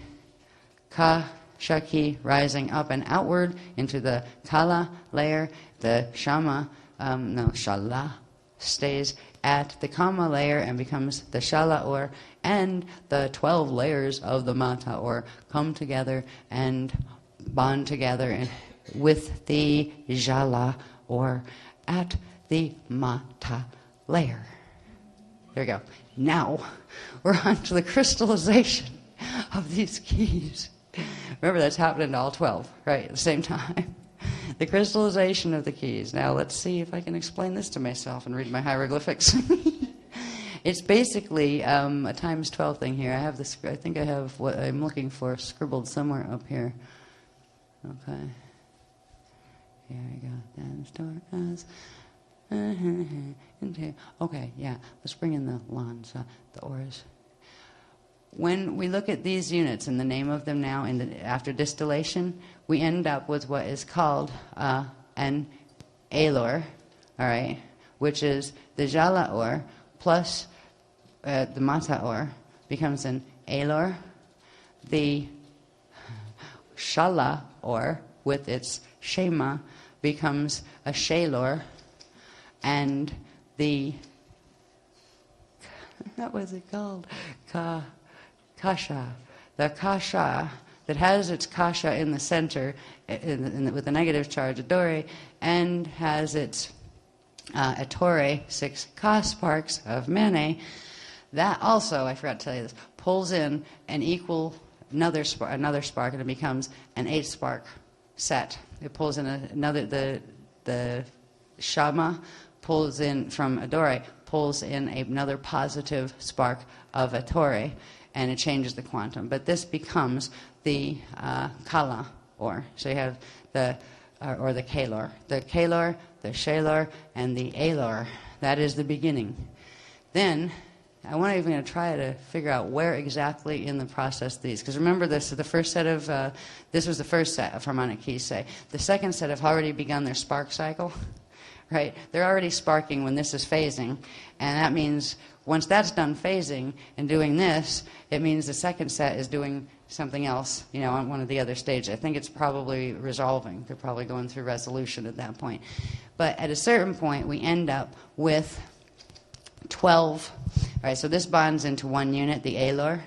Shaki rising up and outward into the Kala layer. The Shala stays at the Kama layer and becomes the Shala or, and the 12 layers of the Mata or come together and bond together with the Jala or at the Mata layer. There we go. Now we're on to the crystallization of these keys. Remember, that's happening to all 12, right, at the same time. The crystallization of the keys. Now, let's see if I can explain this to myself and read my hieroglyphics. It's basically a times 12 thing here. I have this. I think I have what I'm looking for scribbled somewhere up here. Okay. Here we go. Then store as. Okay, yeah. Let's bring in the lawns, the auras. When we look at these units and the name of them now after distillation, we end up with what is called an alor, all right, which is the jala or plus the mata or becomes an alor. The shala or with its shema becomes a shalor, and the what was it called? Kasha. The kasha that has its kasha in the center with the negative charge, adore, and has its atore, 6 ka sparks of mane, that also, I forgot to tell you this, pulls in an equal another spark, and it becomes an 8 spark set. It pulls in the shama pulls in from adore, pulls in another positive spark of atore, and it changes the quantum. But this becomes the kala, or so you have the kalor. The kalor, the shalor, and the alor. That is the beginning. Then, I want to even try to figure out where exactly in the process these, because remember this is the first set of, this was the first set of harmonic keys, say. The second set have already begun their spark cycle, right? They're already sparking when this is phasing, and that means once that's done phasing and doing this, it means the second set is doing something else, on one of the other stages. I think it's probably resolving. They're probably going through resolution at that point. But at a certain point, we end up with 12. All right, so this bonds into one unit, the alor.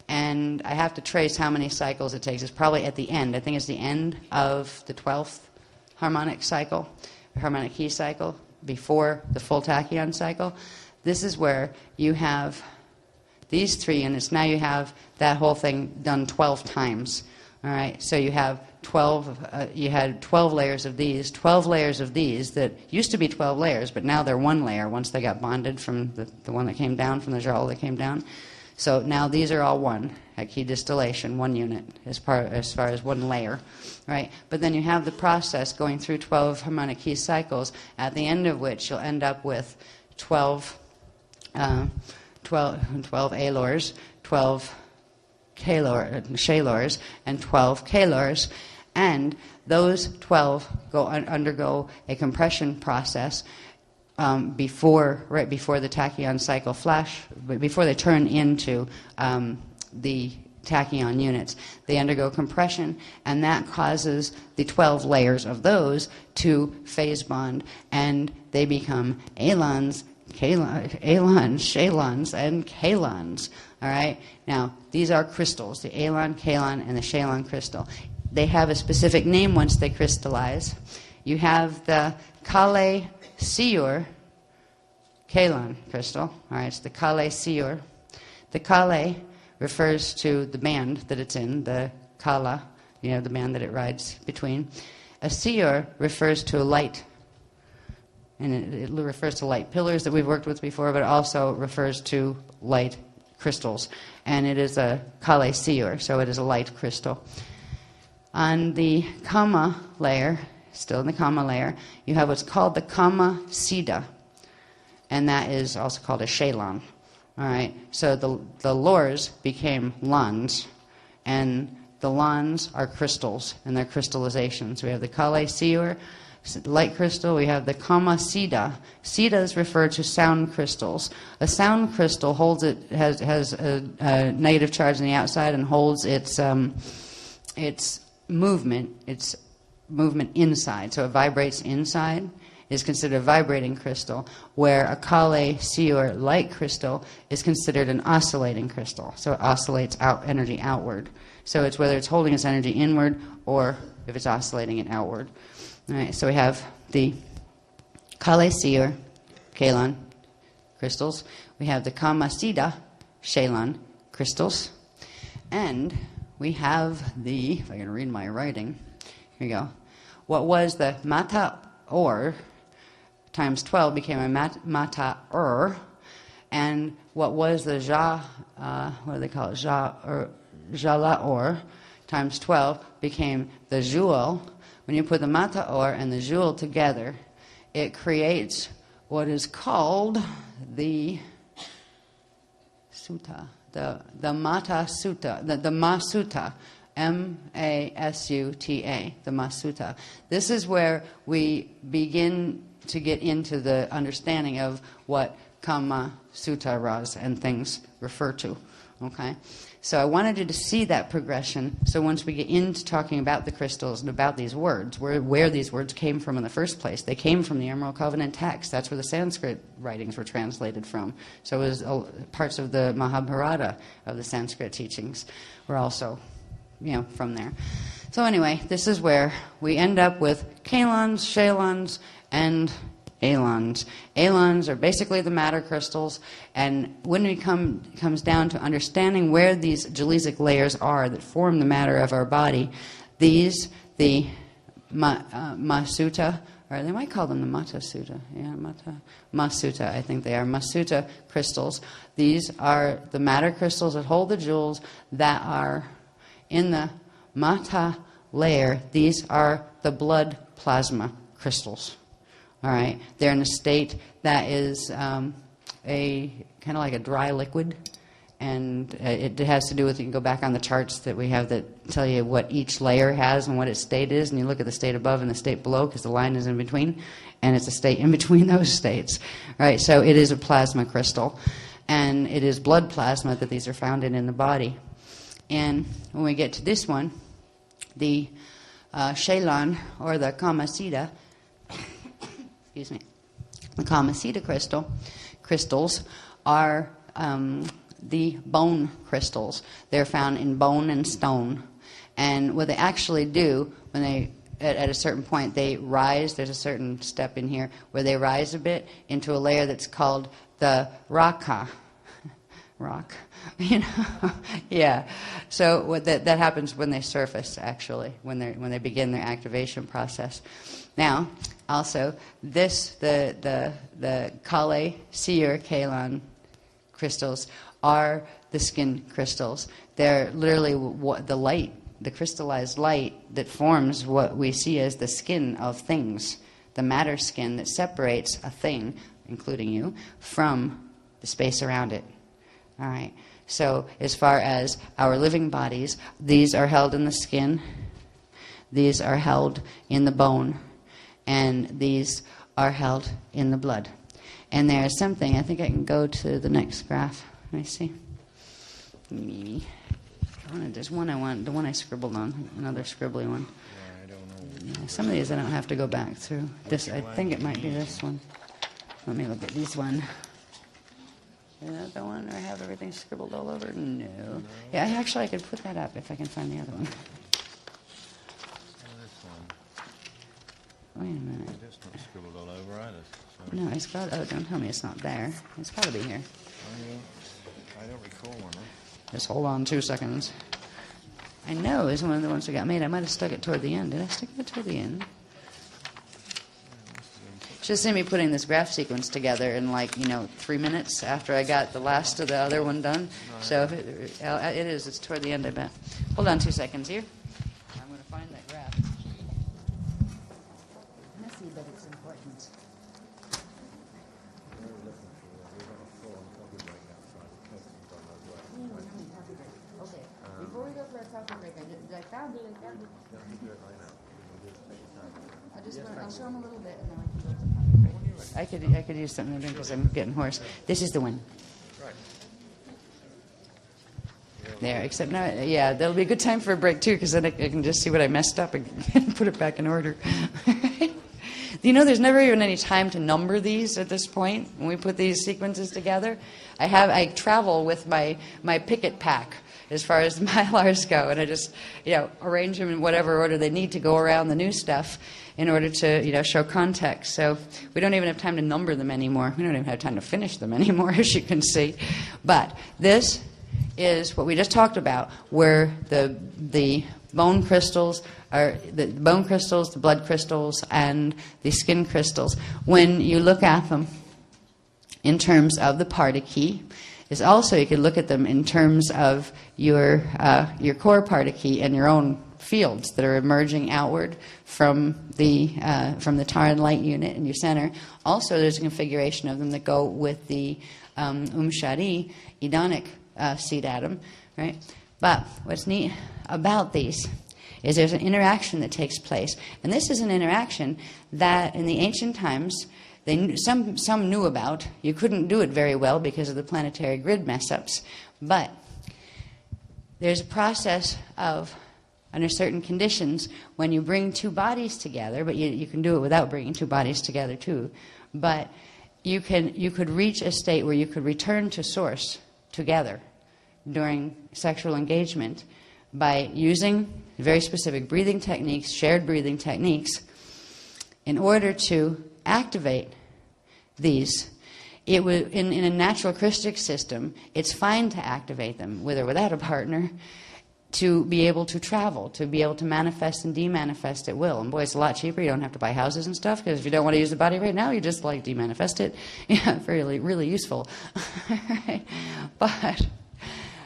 And I have to trace how many cycles it takes. It's probably at the end. I think it's the end of the 12th harmonic cycle, harmonic key cycle, before the full tachyon cycle. This is where you have these 3 units. Now you have that whole thing done 12 times. All right, so you have 12. You had 12 layers of these. 12 layers of these that used to be 12 layers, but now they're one layer once they got bonded from the one that came down from the jal that came down. So now these are all one at key distillation, one unit as far as one layer, right? But then you have the process going through 12 harmonic key cycles, at the end of which you'll end up with 12 alors, 12 shalors, and 12 kalors, and those 12 undergo a compression process right before the tachyon cycle flash, before they turn into the tachyon units. They undergo compression, and that causes the 12 layers of those to phase bond, and they become alons, shalons, and kalons. All right? Now, these are crystals, the alon, kalon, and the shalon crystal. They have a specific name once they crystallize. You have the Kale Siur kalon crystal. All right, it's the Kale Siur. The Kale refers to the band that it's in, the Kala, the band that it rides between. A Siur refers to a light. And it refers to light pillars that we've worked with before, but it also refers to light crystals. And it is a Kale Siur, so it is a light crystal. On the Kama layer, still in the Kama layer, you have what's called the Kama Siddha, and that is also called a Shalon. All right, so the lors became lons, and the lons are crystals, and they're crystallizations. We have the Kale Siur, light crystal. We have the Kama Siddha. Siddhas refer to sound crystals. A sound crystal has a negative charge on the outside and holds its movement inside. So it vibrates inside. Is considered a vibrating crystal, where a Kale Siur light crystal is considered an oscillating crystal. So it oscillates energy outward. So it's whether it's holding its energy inward or if it's oscillating it outward. All right, so we have the Kale Siur, Kalon crystals. We have the Kama Siddha, Shalon crystals. And we have the, if I can read my writing, here we go. What was the Mata Or times 12 became a Mata and what was the what do they call it? Jala Or times 12 became the Jewel. When you put the Mata Or and the Jewel together, it creates what is called the Sutta, the Mata Sutta, the Masuta, M-A-S-U-T-A, the Masuta. This is where we begin to get into the understanding of what Kama Suttaras and things refer to. Okay? So I wanted you to see that progression. So once we get into talking about the crystals and about these words, where these words came from in the first place, they came from the Emerald Covenant text. That's where the Sanskrit writings were translated from. So it was parts of the Mahabharata of the Sanskrit teachings were also from there. So anyway, this is where we end up with kalons, shalons, and alons. Alons are basically the matter crystals, and when it comes down to understanding where these Jalizic layers are that form the matter of our body, the Masuta, or they might call them the Mata Sutta. Yeah, Masuta, I think they are. Masuta crystals. These are the matter crystals that hold the jewels that are in the Mata layer. These are the blood plasma crystals. All right, they're in a state that is a kind of like a dry liquid, and it has to do with, you can go back on the charts that we have that tell you what each layer has and what its state is, and you look at the state above and the state below because the line is in between, and it's a state in between those states. All right, so it is a plasma crystal, and it is blood plasma that these are found in the body. And when we get to this one, the Shalon, or the Kama Siddha, excuse me, the Kama Siddha crystals are the bone crystals. They're found in bone and stone. And what they actually do, when they, at a certain point, they rise, there's a certain step in here where they rise a bit into a layer that's called the Raka rock, you know. Yeah. So what that happens when they surface, actually, when they begin their activation process. Now, also, the Kale, Seer, Kalan crystals are the skin crystals. They're literally the light, the crystallized light that forms what we see as the skin of things, the matter skin that separates a thing, including you, from the space around it. All right. So as far as our living bodies, these are held in the skin, these are held in the bone, and these are held in the blood. And there's something, I think I can go to the next graph. Let me see. There's one I want, the one I scribbled on, another scribbly one. Yeah, I don't know. Yeah, some of these I don't have to go back through. This, I think it might be this one. Let me look at this one. Is that the one where I have everything scribbled all over? No. Yeah, actually I could put that up if I can find the other one. Wait a minute. It's not scribbled all over either. So. No, it's got. Oh, don't tell me it's not there. It's got to be here. I don't recall one. Just hold on 2 seconds. I know it's one of the ones that got made. I might have stuck it toward the end. Did I stick it toward the end? Just see me putting this graph sequence together in 3 minutes after I got the last of the other one done. So it's toward the end, I bet. Hold on 2 seconds here. I'm going to find that graph. Messy, but it's important. Okay. Before we go for our coffee break, I found it. I'll show them a little bit, and then I can go to the coffee break. I could use something to drink because I'm getting hoarse. This is the one. Right. There, except now, yeah, there'll be a good time for a break too, because then I can just see what I messed up and put it back in order. You know, there's never even any time to number these at this point when we put these sequences together. I travel with my picket pack as far as the Mylars go, and I just, arrange them in whatever order they need to go around the new stuff in order to, show context. So we don't even have time to number them anymore. We don't even have time to finish them anymore, as you can see. But this is what we just talked about, where the bone crystals are the bone crystals, the blood crystals, and the skin crystals. When you look at them in terms of the partiki, is also you could look at them in terms of your core partiki and your own fields that are emerging outward from the Taran light unit in your center. Also, there's a configuration of them that go with the Shari Edonic seed atom, right? But what's neat about these is there's an interaction that takes place, and this is an interaction that in the ancient times some knew about. You couldn't do it very well because of the planetary grid mess-ups, but there's a process of, under certain conditions, when you bring two bodies together, but you can do it without bringing two bodies together too, but you could reach a state where you could return to source together during sexual engagement by using very specific breathing techniques, shared breathing techniques, in order to activate these. It would, in a natural Christic system, it's fine to activate them, with or without a partner, to be able to travel, to be able to manifest and demanifest at will. And boy, it's a lot cheaper. You don't have to buy houses and stuff, because if you don't want to use the body right now, you just demanifest it. Yeah, really, really useful. But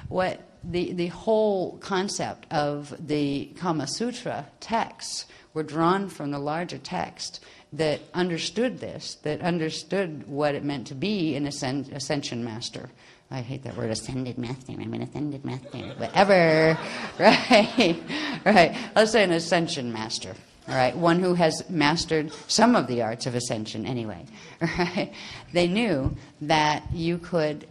what the whole concept of the Kama Sutra texts were drawn from the larger text that understood this, that understood what it meant to be an ascension master. I hate that word, ascended master. I'm an ascended master. Whatever. Right. Right. Let's say an ascension master. All right. One who has mastered some of the arts of ascension anyway. Right. They knew that you could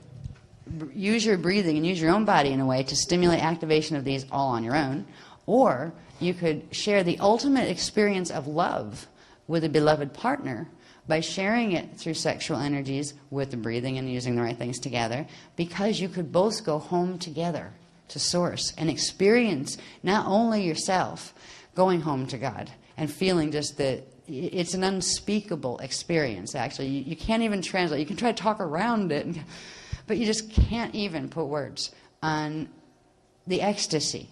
use your breathing and use your own body in a way to stimulate activation of these all on your own, or you could share the ultimate experience of love with a beloved partner by sharing it through sexual energies with the breathing and using the right things together, because you could both go home together to source and experience not only yourself going home to God and feeling just that it's an unspeakable experience, actually. You can't even translate. You can try to talk around it, But you just can't even put words on the ecstasy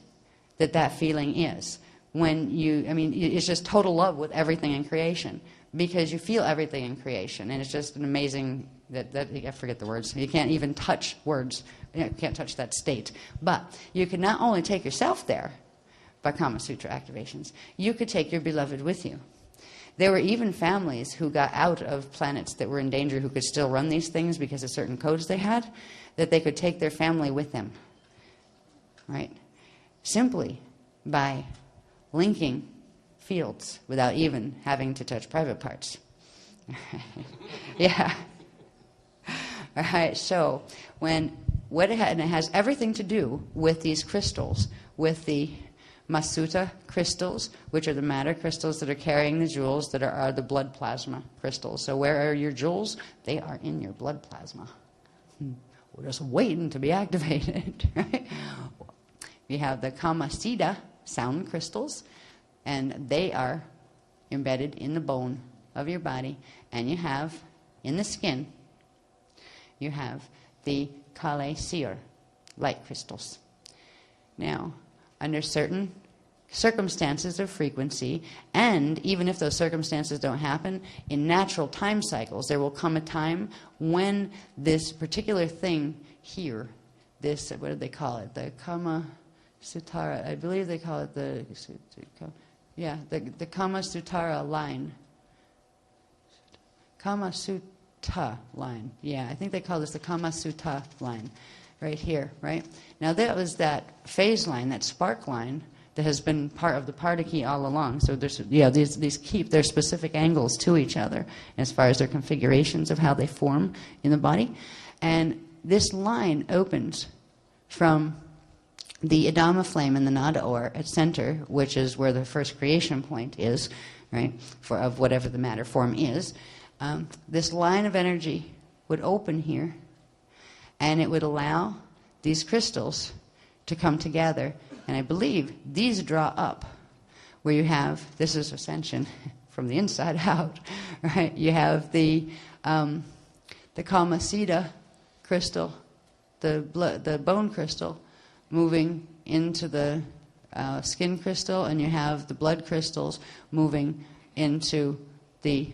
that feeling is. When you, I mean, it's just total love with everything in creation, because you feel everything in creation, and it's just an amazing, I forget the words, you can't even touch words, you can't touch that state. But you can not only take yourself there by Kama Sutra activations, you could take your beloved with you. There were even families who got out of planets that were in danger who could still run these things because of certain codes they had, that they could take their family with them, right? Simply by linking fields without even having to touch private parts. Yeah. All right, so and it has everything to do with these crystals, with the Masuta crystals, which are the matter crystals that are carrying the jewels that are the blood plasma crystals. So where are your jewels? They are in your blood plasma. We're just waiting to be activated. Right? We have the Kamasida sound crystals, and they are embedded in the bone of your body. And you have, in the skin, you have the Kale Seer light crystals. Now, under certain circumstances of frequency, and even if those circumstances don't happen, in natural time cycles, there will come a time when this particular thing here, this, what do they call it? The Kama Sutara, I believe they call it the Kama Sutara line. Kama Sutta line. Yeah, I think they call this the Kama Sutta line. Right here, right? Now that was that phase line, that spark line, that has been part of the Pardiki all along. So there's, these keep their specific angles to each other as far as their configurations of how they form in the body. And this line opens from the Adama flame in the Nada ore at center, which is where the first creation point is, right, of whatever the matter form is. This line of energy would open here, and it would allow these crystals to come together. And I believe these draw up, where you have, this is ascension from the inside out, right? You have the Kamasida crystal, the bone crystal, moving into the skin crystal, and you have the blood crystals moving into the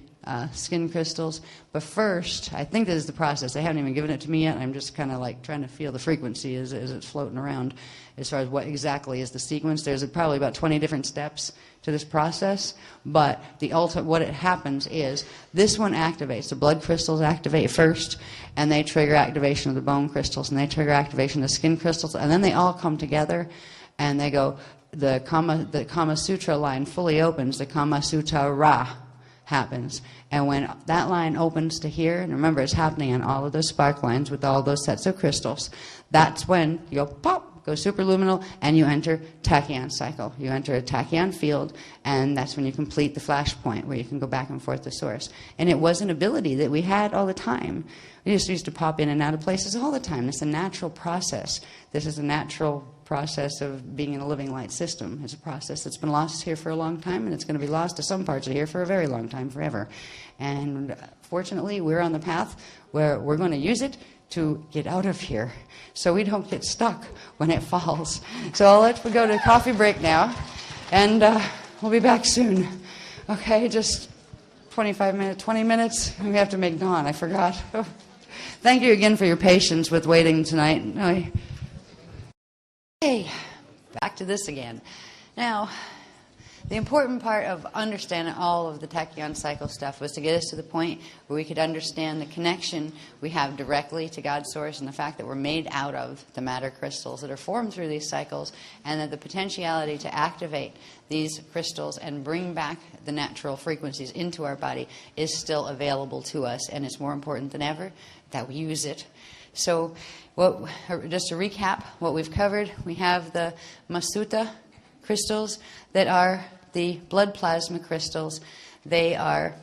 skin crystals. But first, I think this is the process. They haven't even given it to me yet. I'm just kind of like trying to feel the frequency as it's floating around as far as what exactly is the sequence. There's probably about 20 different steps to this process, but what it happens is this one activates. The blood crystals activate first, and they trigger activation of the bone crystals, and they trigger activation of the skin crystals, and then they all come together, and they go, the Kama Sutra line fully opens, the Kama Sutra Ra happens. And when that line opens to here, and remember it's happening on all of those spark lines with all those sets of crystals, that's when you go pop, go superluminal, and you enter tachyon cycle. You enter a tachyon field, and that's when you complete the flash point where you can go back and forth to source. And it was an ability that we had all the time. We just used to pop in and out of places all the time. It's a natural process. This is a natural process of being in a living light system. It's a process that's been lost here for a long time, and it's going to be lost to some parts of here for a very long time, forever. And fortunately, we're on the path where we're going to use it to get out of here so we don't get stuck when it falls. So let's go to a coffee break now, and we'll be back soon. Okay, just 25 minutes, 20 minutes. We have to make dawn. I forgot. Thank you again for your patience with waiting tonight. Okay, back to this again. Now, the important part of understanding all of the tachyon cycle stuff was to get us to the point where we could understand the connection we have directly to God's source, and the fact that we're made out of the matter crystals that are formed through these cycles, and that the potentiality to activate these crystals and bring back the natural frequencies into our body is still available to us, and it's more important than ever that we use it. So just to recap what we've covered, we have the Masuta crystals that are the blood plasma crystals. They are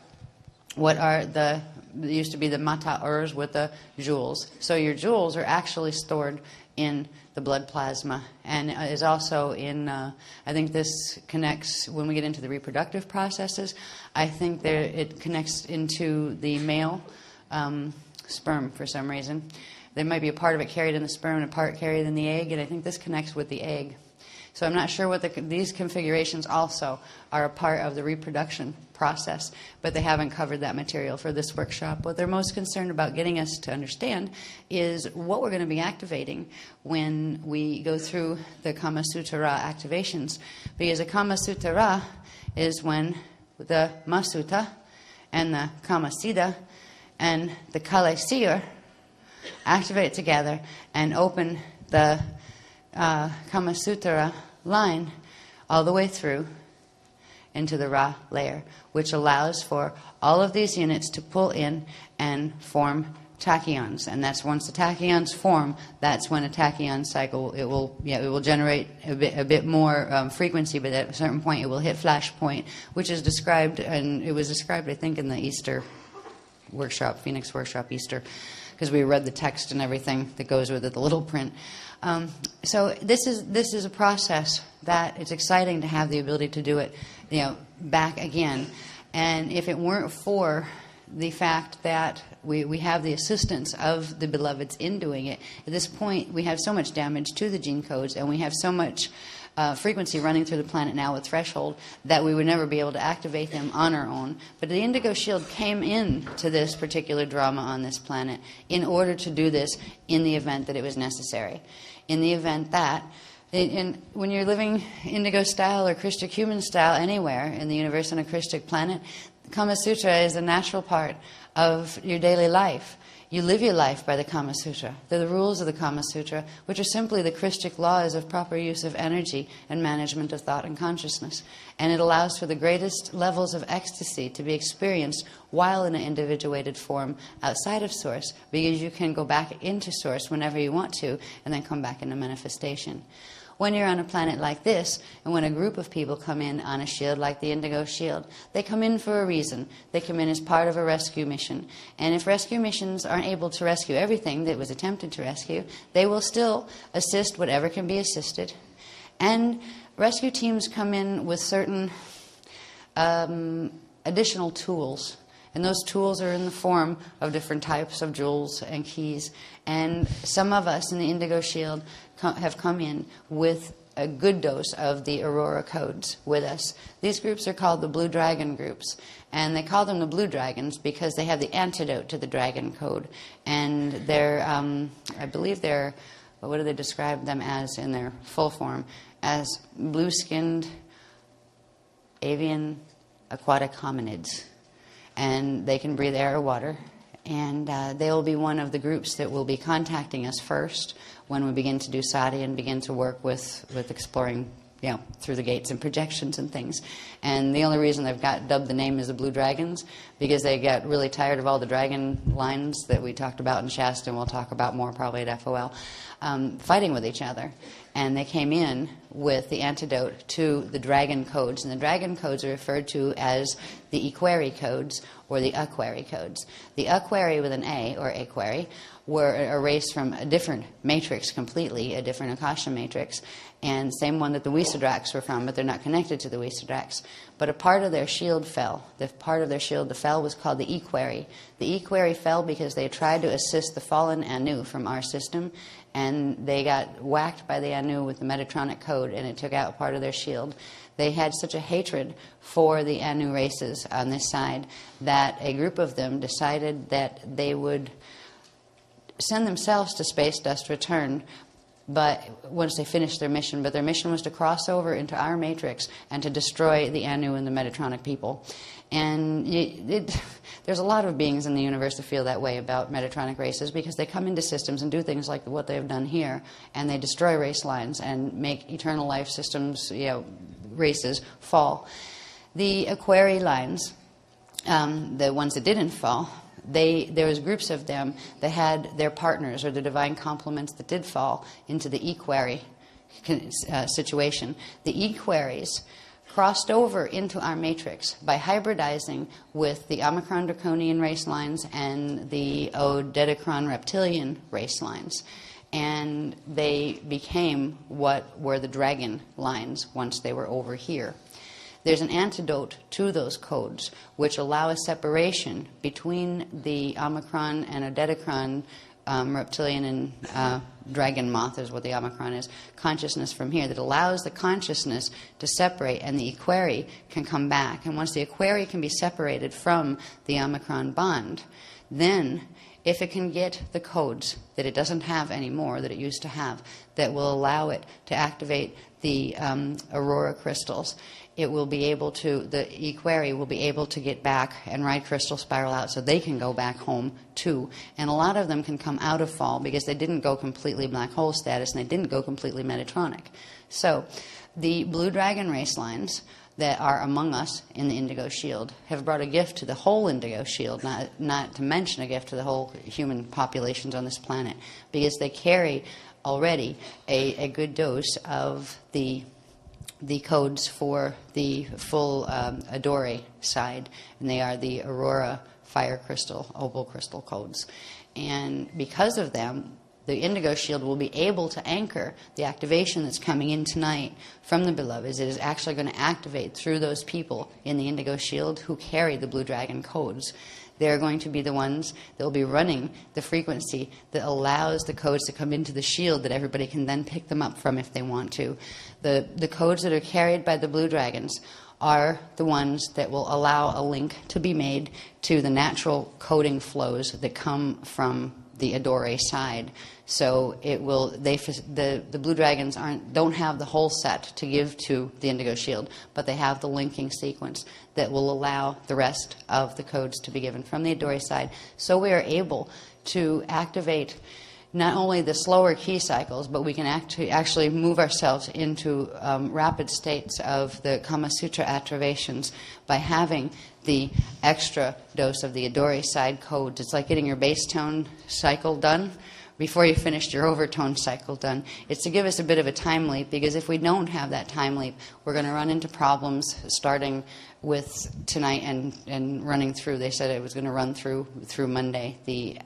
they used to be the mata urs with the jewels. So your jewels are actually stored in the blood plasma, and is also in, I think this connects when we get into the reproductive processes. I think it connects into the male sperm for some reason. There might be a part of it carried in the sperm and a part carried in the egg, and I think this connects with the egg. So I'm not sure what these configurations also are a part of the reproduction process, but they haven't covered that material for this workshop. What they're most concerned about getting us to understand is what we're going to be activating when we go through the Kama Sutra activations. Because the Kama Sutra is when the Masuta and the Kama Siddha and the Kale Seer activate together and open the Kama Sutra line all the way through into the Ra layer, which allows for all of these units to pull in and form tachyons. And that's once the tachyons form, that's when a tachyon cycle, it will generate a bit more frequency, but at a certain point it will hit flash point, which is described, and it was described, I think, in the Easter workshop, Phoenix workshop Easter, because we read the text and everything that goes with it, the little print. So this is a process that it's exciting to have the ability to do it, back again. And if it weren't for the fact that we have the assistance of the beloveds in doing it, at this point we have so much damage to the gene codes, and we have so much frequency running through the planet now with threshold that we would never be able to activate them on our own. But the Indigo Shield came in to this particular drama on this planet in order to do this in the event that it was necessary. In the event that, when you're living Indigo style or Christic human style anywhere in the universe on a Christic planet, Kama Sutra is a natural part of your daily life. You live your life by the Kama Sutra. They're the rules of the Kama Sutra, which are simply the Christic laws of proper use of energy and management of thought and consciousness. And it allows for the greatest levels of ecstasy to be experienced while in an individuated form outside of Source, because you can go back into Source whenever you want to and then come back into manifestation. When you're on a planet like this, and when a group of people come in on a shield like the Indigo Shield, they come in for a reason. They come in as part of a rescue mission. And if rescue missions aren't able to rescue everything that was attempted to rescue, they will still assist whatever can be assisted. And rescue teams come in with certain additional tools. And those tools are in the form of different types of jewels and keys. And some of us in the Indigo Shield have come in with a good dose of the Aurora codes with us. These groups are called the Blue Dragon groups. And they call them the Blue Dragons because they have the antidote to the Dragon code. And they're, I believe they're, what do they describe them as in their full form? As blue-skinned avian aquatic hominids. And they can breathe air or water. And they will be one of the groups that will be contacting us first when we begin to do sati and begin to work with exploring, through the gates and projections and things. And the only reason they've dubbed the name as the Blue Dragons, because they got really tired of all the dragon lines that we talked about in Shasta, and we'll talk about more probably at FOL, fighting with each other. And they came in with the antidote to the dragon codes. And the dragon codes are referred to as the Equerry codes or the Aquari codes. The Aquari with an A, or Aquari, were a race from a different matrix completely, a different Akasha matrix, and same one that the Wisadraks were from, but they're not connected to the Wisadraks. But a part of their shield fell. The part of their shield that fell was called the Equerry. The Equerry fell because they tried to assist the fallen Anu from our system, and they got whacked by the Anu with the Metatronic code, and it took out part of their shield. They had such a hatred for the Anu races on this side that a group of them decided that they would send themselves to space dust return, but once they finished their mission. But their mission was to cross over into our matrix and to destroy the Anu and the Metatronic people. And there's a lot of beings in the universe that feel that way about Metatronic races, because they come into systems and do things like what they've done here, and they destroy race lines and make eternal life systems, races fall. The Aquari lines, the ones that didn't fall, there was groups of them that had their partners or the divine complements that did fall into the Equerry situation. The Equerries crossed over into our matrix by hybridizing with the Omicron Draconian race lines and the Odedicron Reptilian race lines. And they became what were the dragon lines once they were over here. There's an antidote to those codes which allow a separation between the Omicron and Odedicron reptilian and dragon moth is what the Omicron is, consciousness from here that allows the consciousness to separate, and the equerry can come back. And once the equerry can be separated from the Omicron bond, then if it can get the codes that it doesn't have anymore, that it used to have, that will allow it to activate the aurora crystals, it will be able to, the equerry will be able to get back and ride crystal spiral out so they can go back home too. And a lot of them can come out of fall because they didn't go completely black hole status and they didn't go completely Metatronic. So the blue dragon race lines that are among us in the Indigo Shield have brought a gift to the whole Indigo Shield, not to mention a gift to the whole human populations on this planet, because they carry already a good dose of the codes for the full Adore side, and they are the Aurora Fire Crystal, Opal Crystal codes. And because of them, the Indigo Shield will be able to anchor the activation that's coming in tonight from the Beloveds. It is actually going to activate through those people in the Indigo Shield who carry the Blue Dragon codes. They're going to be the ones that will be running the frequency that allows the codes to come into the shield that everybody can then pick them up from if they want to. The codes that are carried by the Blue Dragons are the ones that will allow a link to be made to the natural coding flows that come from the Adore side. So it will. The Blue Dragons don't have the whole set to give to the Indigo Shield, but they have the linking sequence that will allow the rest of the codes to be given from the Adore side. So we are able to activate not only the slower key cycles, but we can actually move ourselves into rapid states of the Kama Sutra activations by having the extra dose of the Adore side codes. It's like getting your bass tone cycle done before you finished your overtone cycle done. It's to give us a bit of a time leap, because if we don't have that time leap, we're going to run into problems starting with tonight and running through. They said it was going to run through Monday, the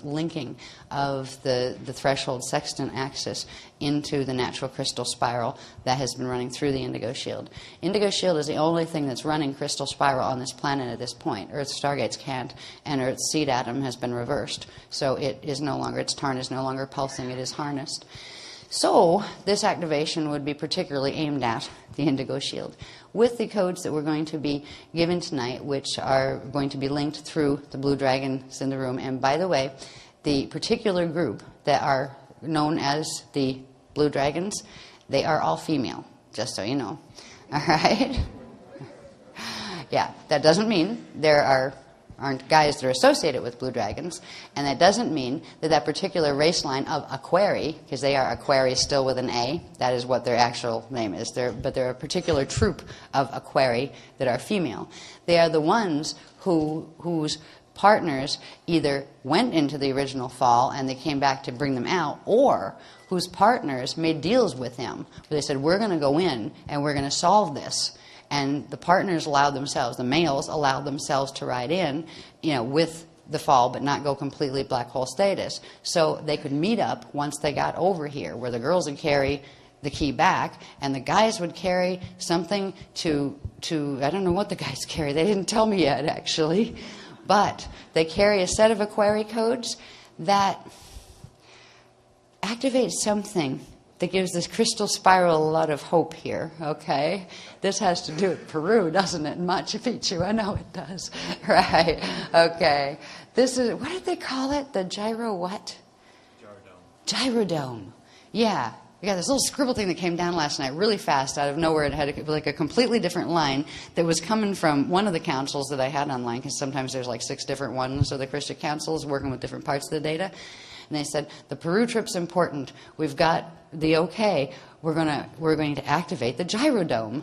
linking of the threshold sextant axis into the natural crystal spiral that has been running through the Indigo Shield. Indigo Shield is the only thing that's running crystal spiral on this planet at this point. Earth's stargates can't, and Earth's seed atom has been reversed. So it is no longer, its tarn is no longer pulsing, it is harnessed. So this activation would be particularly aimed at the Indigo Shield, with the codes that we're going to be given tonight, which are going to be linked through the Blue Dragons in the room. And by the way, the particular group that are known as the Blue Dragons, they are all female, just so you know. All right? Yeah, that doesn't mean there aren't guys that are associated with Blue Dragons, and that doesn't mean that that particular race line of Aquari, because they are Aquari still with an A, that is what their actual name is, but they're a particular troop of Aquari that are female. They are the ones whose partners either went into the original fall and they came back to bring them out, or whose partners made deals with them where they said, we're going to go in and we're going to solve this. And the partners allowed themselves, the males allowed themselves to ride in, with the fall, but not go completely black hole status. So they could meet up once they got over here, where the girls would carry the key back, and the guys would carry something to I don't know what the guys carry. They didn't tell me yet, actually. But they carry a set of Aquari codes that activate something that gives this crystal spiral a lot of hope here, okay? This has to do with Peru, doesn't it? Machu Picchu, I know it does. Right, okay. This is, what did they call it? The gyro what? Gyrodome. Yeah. We got this little scribble thing that came down last night really fast out of nowhere. It had like a completely different line that was coming from one of the councils that I had online, because sometimes there's like 6 different ones of the Christian councils working with different parts of the data. And they said, the Peru trip's important. We've got the okay. We're going to activate the gyrodome.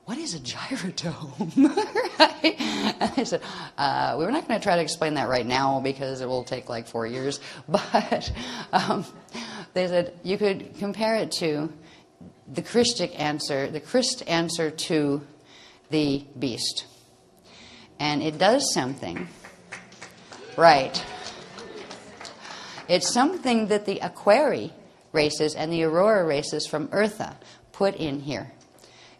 What is a gyrodome? Right? And they said, we're not going to try to explain that right now because it will take like 4 years. But they said you could compare it to the Christic answer, the Christ answer to the beast. And it does something. Right. It's something that the Aquari races and the Aurora races from Eartha put in here.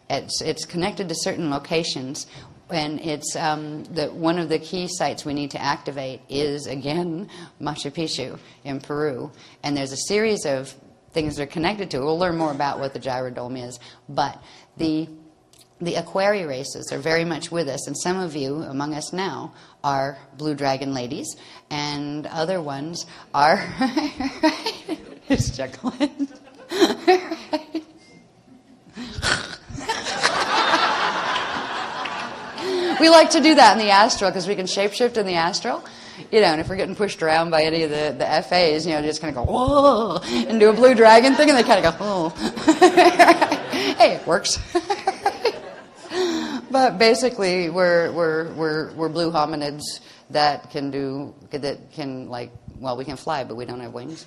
It's connected to certain locations And it's one of the key sites we need to activate is, again, Machu Picchu in Peru. And there's a series of things that are connected to it. We'll learn more about what the gyrodome is. But the Aquari races are very much with us. And some of you among us now are blue dragon ladies. And other ones are... It's chuckling. We like to do that in the astral because we can shapeshift in the astral. And if we're getting pushed around by any of the FAs, just kind of go, whoa, and do a blue dragon thing, and they kind of go, oh. Hey, it works. But basically, we're blue hominids that can we can fly, but we don't have wings.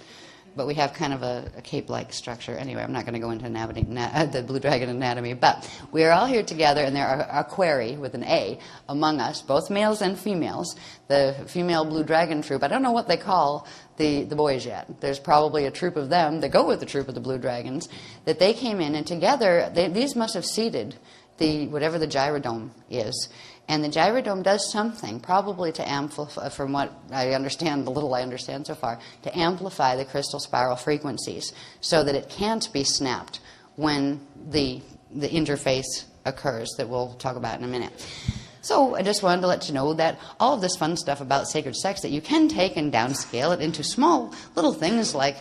But we have kind of a cape-like structure. Anyway, I'm not going to go into the blue dragon anatomy. But we are all here together, and there are Aquari with an A among us, both males and females. The female blue dragon troop, I don't know what they call the boys yet. There's probably a troop of them that go with the troop of the blue dragons, that they came in, and together, these must have seeded whatever the gyrodome is. And the gyrodome does something, probably to amplify, from what I understand, the little I understand so far, to amplify the crystal spiral frequencies so that it can't be snapped when the interface occurs that we'll talk about in a minute. So I just wanted to let you know that all of this fun stuff about sacred sex, that you can take and downscale it into small little things like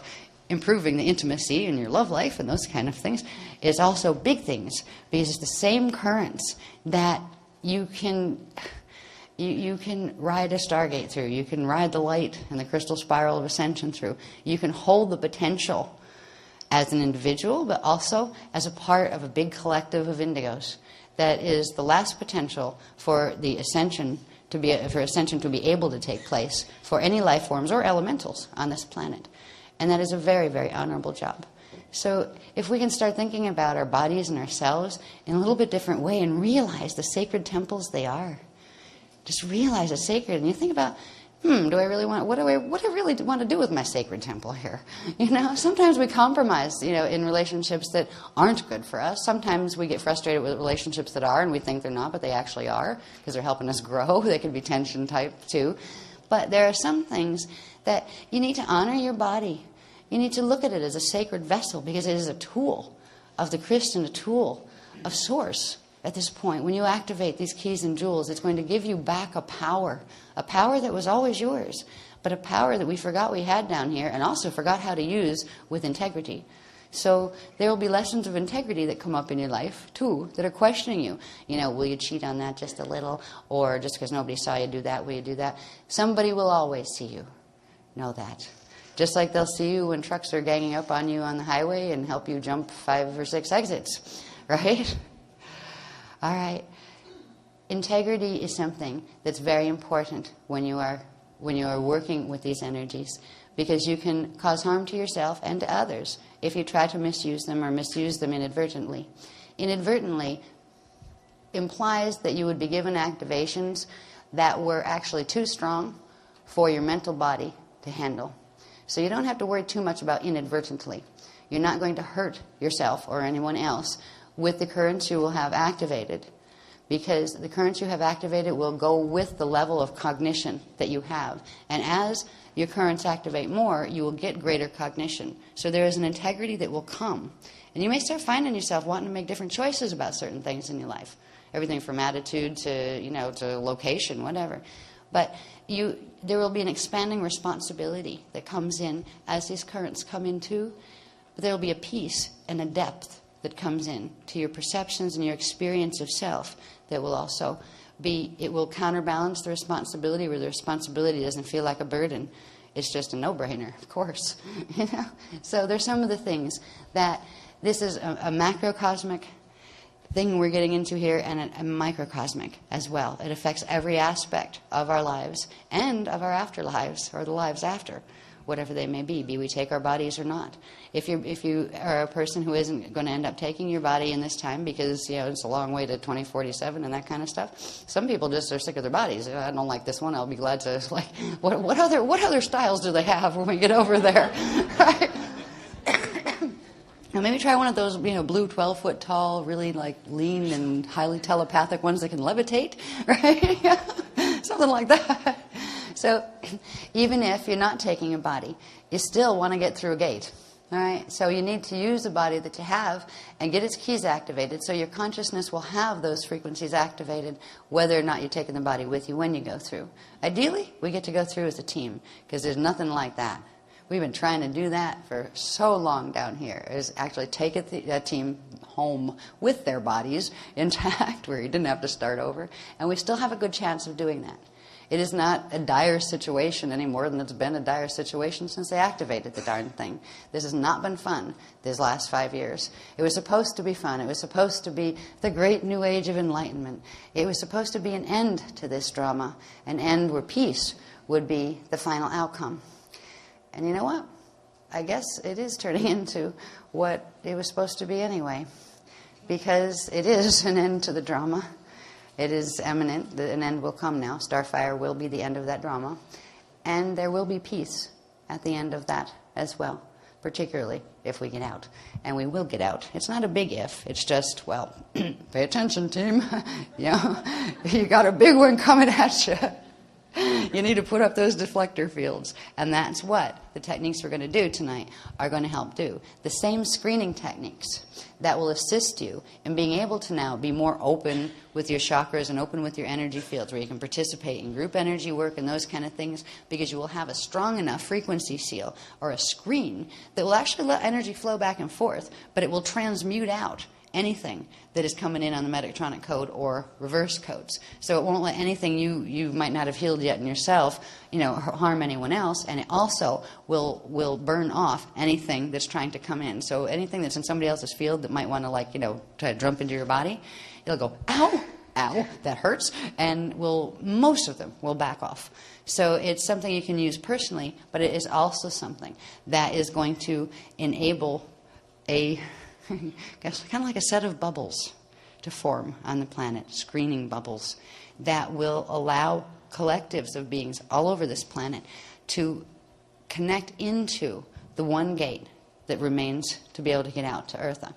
improving the intimacy in your love life and those kind of things, is also big things, because it's the same currents that you can ride a stargate through. You can ride the light and the crystal spiral of ascension through. You can hold the potential as an individual, but also as a part of a big collective of indigos. That is the last potential for the ascension to be able to take place for any life forms or elementals on this planet. And that is a very, very honorable job. So if we can start thinking about our bodies and ourselves in a little bit different way and realize the sacred temples they are. Just realize it's sacred. And you think about, what do I really want to do with my sacred temple here? Sometimes we compromise, in relationships that aren't good for us. Sometimes we get frustrated with relationships that are, and we think they're not, but they actually are, because they're helping us grow. They can be tension type too. But there are some things that you need to honor your body. You need to look at it as a sacred vessel, because it is a tool of the Christian, a tool of Source at this point. When you activate these keys and jewels, it's going to give you back a power that was always yours, but a power that we forgot we had down here and also forgot how to use with integrity. So there will be lessons of integrity that come up in your life, too, that are questioning you. Will you cheat on that just a little? Or just because nobody saw you do that, will you do that? Somebody will always see you. Know that. Just like they'll see you when trucks are ganging up on you on the highway and help you jump 5 or 6 exits, right? All right. Integrity is something that's very important when you are working with these energies, because you can cause harm to yourself and to others if you try to misuse them or misuse them inadvertently. Inadvertently implies that you would be given activations that were actually too strong for your mental body to handle. So you don't have to worry too much about inadvertently. You're not going to hurt yourself or anyone else with the currents you will have activated, because the currents you have activated will go with the level of cognition that you have. And as your currents activate more, you will get greater cognition. So there is an integrity that will come. And you may start finding yourself wanting to make different choices about certain things in your life. Everything from attitude to location, whatever. But there will be an expanding responsibility that comes in as these currents come in too. But there will be a peace and a depth that comes in to your perceptions and your experience of self that will also it will counterbalance the responsibility, where the responsibility doesn't feel like a burden. It's just a no-brainer, of course. So there's some of the things that this is a macrocosmic thing we're getting into here, and a microcosmic as well. It affects every aspect of our lives and of our afterlives, or the lives after, whatever they may be we take our bodies or not. If you are a person who isn't going to end up taking your body in this time, because it's a long way to 2047 and that kind of stuff, some people just are sick of their bodies. I don't like this one, I'll be glad to, what other styles do they have when we get over there? Right? Now maybe try one of those, blue 12-foot tall, really like lean and highly telepathic ones that can levitate, right? Yeah. Something like that. So even if you're not taking a body, you still want to get through a gate. All right? So you need to use the body that you have and get its keys activated so your consciousness will have those frequencies activated whether or not you're taking the body with you when you go through. Ideally, we get to go through as a team because there's nothing like that. We've been trying to do that for so long down here, is actually take a team home with their bodies intact where you didn't have to start over, and we still have a good chance of doing that. It is not a dire situation any more than it's been a dire situation since they activated the darn thing. This has not been fun these last 5 years. It was supposed to be fun. It was supposed to be the great new age of enlightenment. It was supposed to be an end to this drama, an end where peace would be the final outcome. And you know what? I guess it is turning into what it was supposed to be anyway, because it is an end to the drama. It is imminent. An end will come now. Starfire will be the end of that drama. And there will be peace at the end of that as well, particularly if we get out. And we will get out. It's not a big if. It's just, well, pay attention, team. You got a big one coming at you. You need to put up those deflector fields. And that's what the techniques we're going to do tonight are going to help do. The same screening techniques that will assist you in being able to now be more open with your chakras and open with your energy fields, where you can participate in group energy work and those kind of things, because you will have a strong enough frequency seal or a screen that will actually let energy flow back and forth, but it will transmute out anything that is coming in on the Metatronic code or reverse codes. So it won't let anything you might not have healed yet in yourself, harm anyone else, and it also will burn off anything that's trying to come in. So anything that's in somebody else's field that might want to try to jump into your body, it'll go, ow, ow, that hurts, and most of them will back off. So it's something you can use personally, but it is also something that is going to enable kind of like a set of bubbles to form on the planet, screening bubbles that will allow collectives of beings all over this planet to connect into the one gate that remains to be able to get out to Eartha.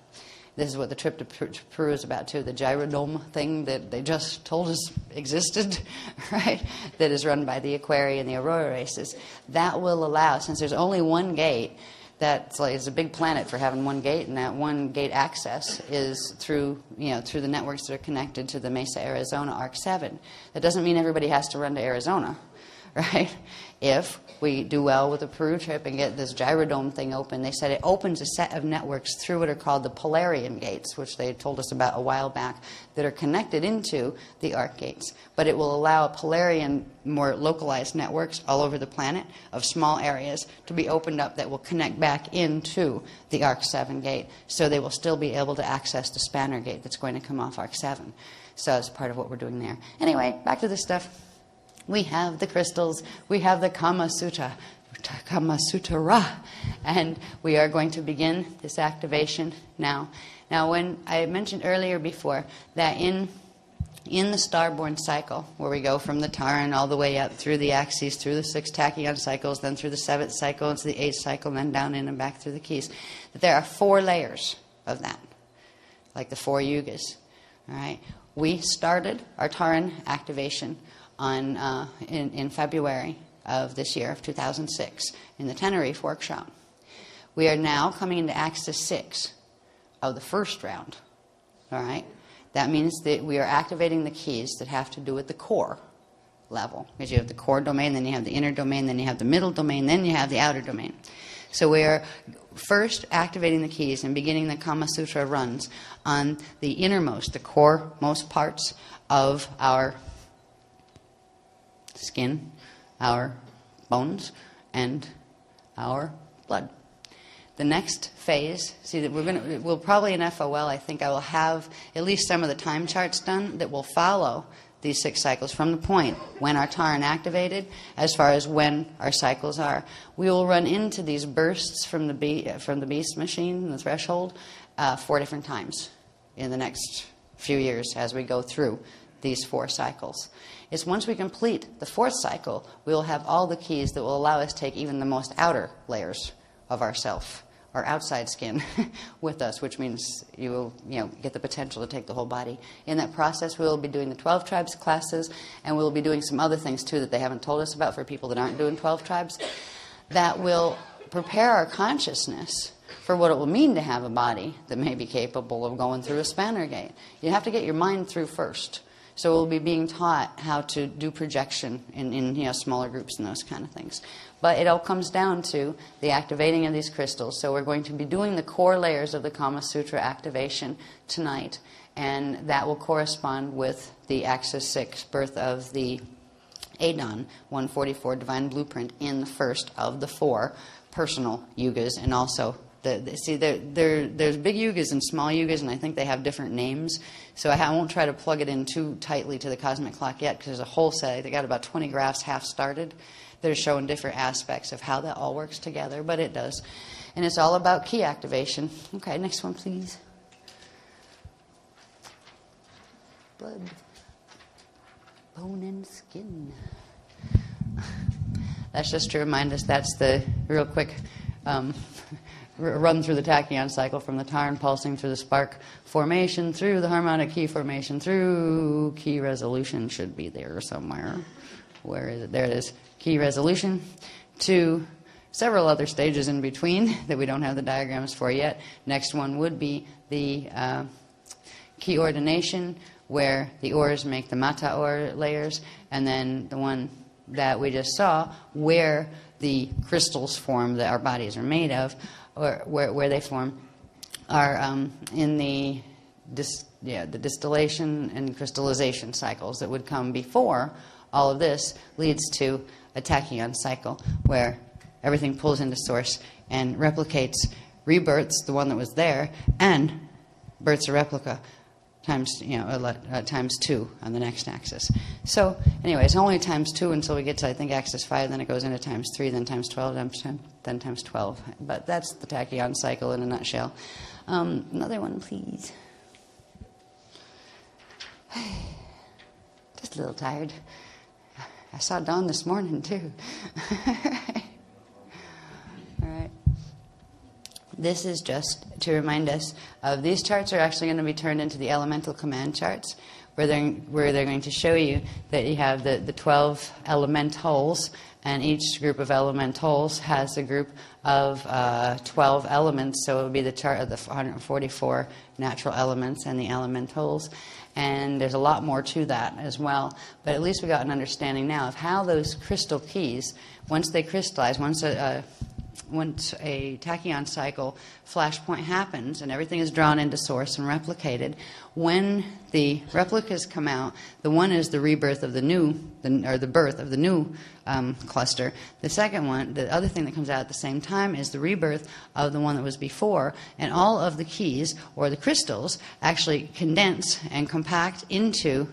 This is what the trip to Peru is about too, the gyrodome thing that they just told us existed, right? That is run by the Aquarii and the Aurora races. That will allow, since there's only one gate, it's a big planet for having one gate, and that one gate access is through the networks that are connected to the Mesa, Arizona ARC-7. That doesn't mean everybody has to run to Arizona, right? If we do well with the Peru trip and get this gyrodome thing open, they said it opens a set of networks through what are called the Polarian gates, which they told us about a while back, that are connected into the ARC gates. But it will allow Polarian, more localized networks all over the planet of small areas to be opened up that will connect back into the ARC-7 gate. So they will still be able to access the Spanner gate that's going to come off ARC-7. So that's part of what we're doing there. Anyway, back to this stuff. We have the crystals, we have the Kama Sutra, and we are going to begin this activation now. Now, when I mentioned earlier before that in the starborn cycle, where we go from the Taran all the way up through the axes, through the 6 tachyon cycles, then through the 7th cycle, into the 8th cycle, and then down in and back through the keys, that there are 4 layers of that, like the 4 yugas. All right? We started our Taran activation in February of this year, of 2006, in the Tenerife workshop. We are now coming into Axis 6 of the first round. All right? That means that we are activating the keys that have to do with the core level. Because you have the core domain, then you have the inner domain, then you have the middle domain, then you have the outer domain. So we are first activating the keys and beginning the Kama Sutra runs on the innermost, the core most parts of our skin, our bones, and our blood. The next phase, see that we'll probably in FOL, I think I will have at least some of the time charts done that will follow these 6 cycles from the point when our Taran activated as far as when our cycles are. We will run into these bursts from the beast machine, the threshold, 4 different times in the next few years as we go through these 4 cycles. It's once we complete the 4th cycle, we will have all the keys that will allow us to take even the most outer layers of ourself our outside skin with us, which means you will, get the potential to take the whole body. In that process, we will be doing the 12 tribes classes, and we will be doing some other things too that they haven't told us about for people that aren't doing 12 tribes, that will prepare our consciousness for what it will mean to have a body that may be capable of going through a spanner gate. You have to get your mind through first. So we'll be being taught how to do projection in smaller groups and those kind of things. But it all comes down to the activating of these crystals. So we're going to be doing the core layers of the Kama Sutra activation tonight, and that will correspond with the Axis 6 birth of the Adon 144 Divine Blueprint in the first of the 4 personal yugas, and also there's big yugas and small yugas, and I think they have different names. So I won't try to plug it in too tightly to the cosmic clock yet, because there's a whole set. They got about 20 graphs half started that are showing different aspects of how that all works together, but it does. And it's all about key activation. Okay, next one, please. Blood, bone, and skin. That's just to remind us, that's the real quick run through the tachyon cycle from the Tarn pulsing through the spark formation, through the harmonic key formation, through key resolution, should be there somewhere. Where is it? There it is. Key resolution, to several other stages in between that we don't have the diagrams for yet. Next one would be the key ordination, where the ores make the mata ore layers, and then the one that we just saw, where the crystals form that our bodies are made of, or where they form, are in the distillation and crystallization cycles that would come before all of this leads to a tachyon cycle, where everything pulls into source and replicates, rebirths the one that was there, and births a replica times 2 on the next axis. So anyway, it's only times 2 until we get to, I think, axis 5, then it goes into times 3, then times 12, then times 12. But that's the tachyon cycle in a nutshell. Another one, please. Just a little tired. I saw Dawn this morning, too. All right. This is just to remind us of, these charts are actually going to be turned into the elemental command charts, where they're going to show you that you have the 12 elementals, and each group of elementals has a group of 12 elements. So it would be the chart of the 144 natural elements and the elementals. And there's a lot more to that as well. But at least we got an understanding now of how those crystal keys, once they crystallize, once a tachyon cycle flashpoint happens and everything is drawn into source and replicated, when the replicas come out, the one is the rebirth of the new, or the birth of the new cluster. The second one, the other thing that comes out at the same time, is the rebirth of the one that was before, and all of the keys, or the crystals, actually condense and compact into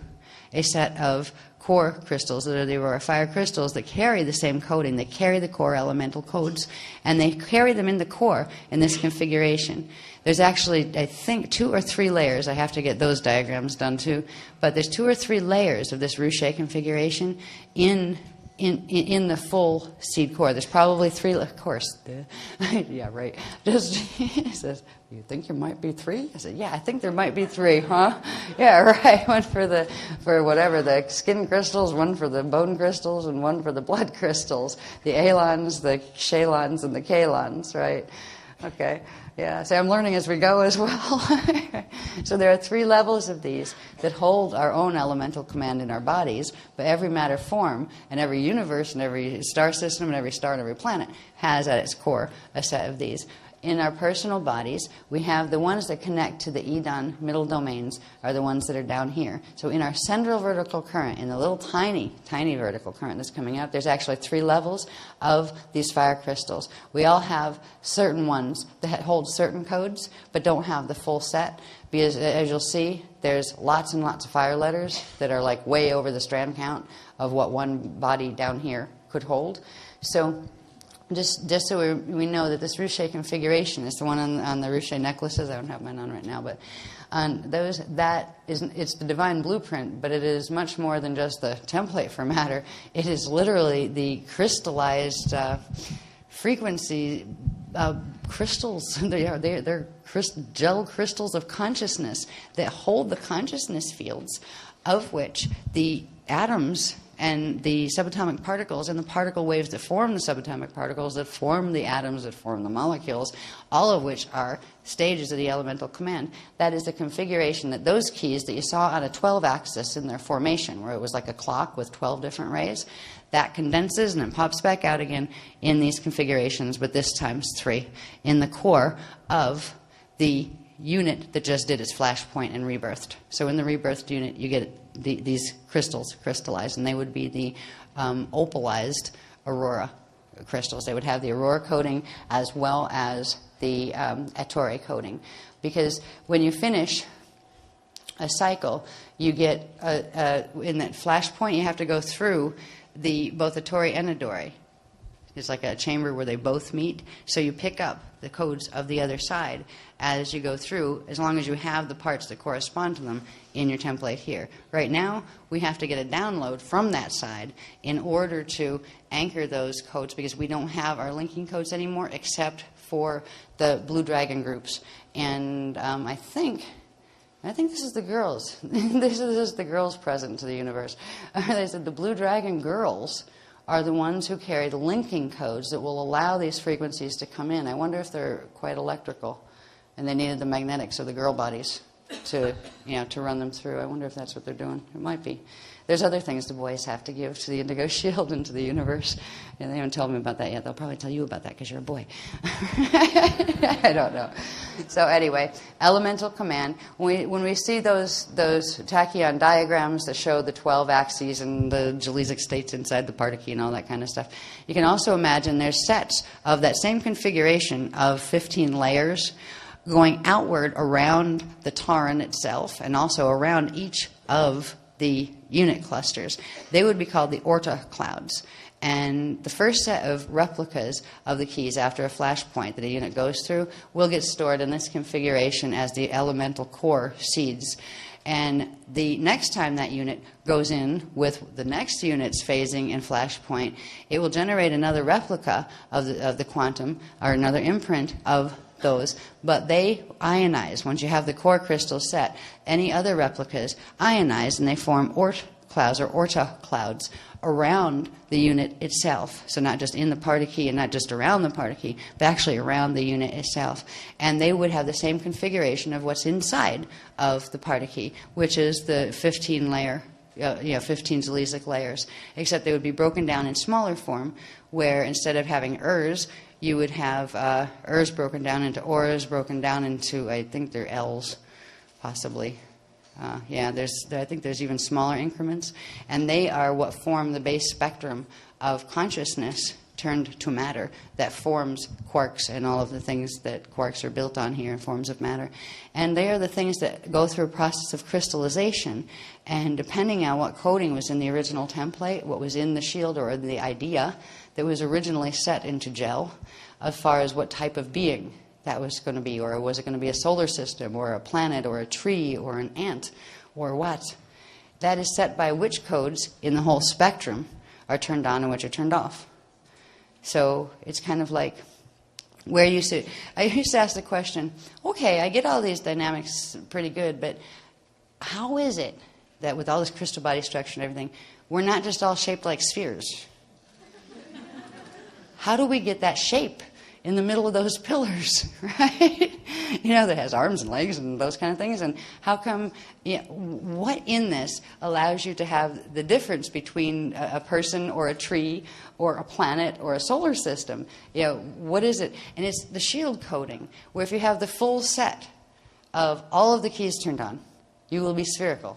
a set of core crystals, that are the aurora fire crystals, that carry the same coding. They carry the core elemental codes, and they carry them in the core in this configuration. There's actually, I think, 2 or 3 layers. I have to get those diagrams done too. But there's 2 or 3 layers of this ruche configuration in the full seed core. There's probably 3, of course. Yeah, right. Just, he says, you think there might be 3? I said, yeah, I think there might be 3, huh? Yeah, right. One for whatever, the skin crystals, one for the bone crystals, and one for the blood crystals. The alons, the shalons, and the kalons, right? Okay. Yeah, so I'm learning as we go as well. So there are 3 levels of these that hold our own elemental command in our bodies, but every matter form and every universe and every star system and every star and every planet has at its core a set of these. In our personal bodies, we have the ones that connect to the Edon middle domains are the ones that are down here. So in our central vertical current, in the little tiny, tiny vertical current that's coming up, there's actually 3 levels of these fire crystals. We all have certain ones that hold certain codes, but don't have the full set. Because as you'll see, there's lots and lots of fire letters that are like way over the strand count of what one body down here could hold. So just so we know that this ruche configuration is the one on the ruche necklaces. I don't have mine on right now, but on those, it's the divine blueprint, but it is much more than just the template for matter. It is literally the crystallized frequency crystals. They're gel crystals of consciousness that hold the consciousness fields, of which the atoms and the subatomic particles and the particle waves that form the subatomic particles, that form the atoms, that form the molecules, all of which are stages of the elemental command. That is the configuration that those keys that you saw on a 12-axis in their formation, where it was like a clock with 12 different rays, that condenses and then pops back out again in these configurations, but this times 3, in the core of the unit that just did its flashpoint and rebirthed. So in the rebirthed unit, you get these crystals crystallized, and they would be the opalized aurora crystals. They would have the aurora coating as well as the Ettore coating. Because when you finish a cycle, you get, in that flashpoint, you have to go through both Ettore and Adore. It's like a chamber where they both meet. So you pick up the codes of the other side as you go through, as long as you have the parts that correspond to them in your template here. Right now, we have to get a download from that side in order to anchor those codes, because we don't have our linking codes anymore except for the Blue Dragon groups. And I think this is the girls. This is the girls present to the universe. They said the Blue Dragon girls are the ones who carry the linking codes that will allow these frequencies to come in. I wonder if they're quite electrical, and they needed the magnetics of the girl bodies to run them through. I wonder if that's what they're doing. It might be. There's other things the boys have to give to the Indigo Shield and to the universe. And they haven't told me about that yet. They'll probably tell you about that because you're a boy. I don't know. So anyway, elemental command. When we see those tachyon diagrams that show the 12 axes and the Gelesic states inside the particle and all that kind of stuff, you can also imagine there's sets of that same configuration of 15 layers going outward around the Taran itself and also around each of the unit clusters. They would be called the Orta clouds. And the first set of replicas of the keys after a flashpoint that a unit goes through will get stored in this configuration as the elemental core seeds. And the next time that unit goes in with the next unit's phasing and flashpoint, it will generate another replica of the quantum, or another imprint of those, but they ionize. Once you have the core crystal set, any other replicas ionize, and they form Oort clouds or Orta clouds around the unit itself. So not just in the party key and not just around the party key, but actually around the unit itself. And they would have the same configuration of what's inside of the party key, which is the 15 layer, 15 Gelesic layers, except they would be broken down in smaller form, where instead of having you would have Urs broken down into auras, broken down into, I think they're L's, possibly. I think there's even smaller increments. And they are what form the base spectrum of consciousness turned to matter that forms quarks and all of the things that quarks are built on here in forms of matter. And they are the things that go through a process of crystallization. And depending on what coding was in the original template, what was in the shield or the idea that was originally set into gel, as far as what type of being that was going to be, or was it going to be a solar system, or a planet, or a tree, or an ant, or what? That is set by which codes in the whole spectrum are turned on and which are turned off. So it's kind of like where you sit. I used to ask the question, okay, I get all these dynamics pretty good, but how is it that with all this crystal body structure and everything, we're not just all shaped like spheres? How do we get that shape in the middle of those pillars, right? That has arms and legs and those kind of things. And how come, what in this allows you to have the difference between a person or a tree or a planet or a solar system? What is it? And it's the shield coding, where if you have the full set of all of the keys turned on, you will be spherical.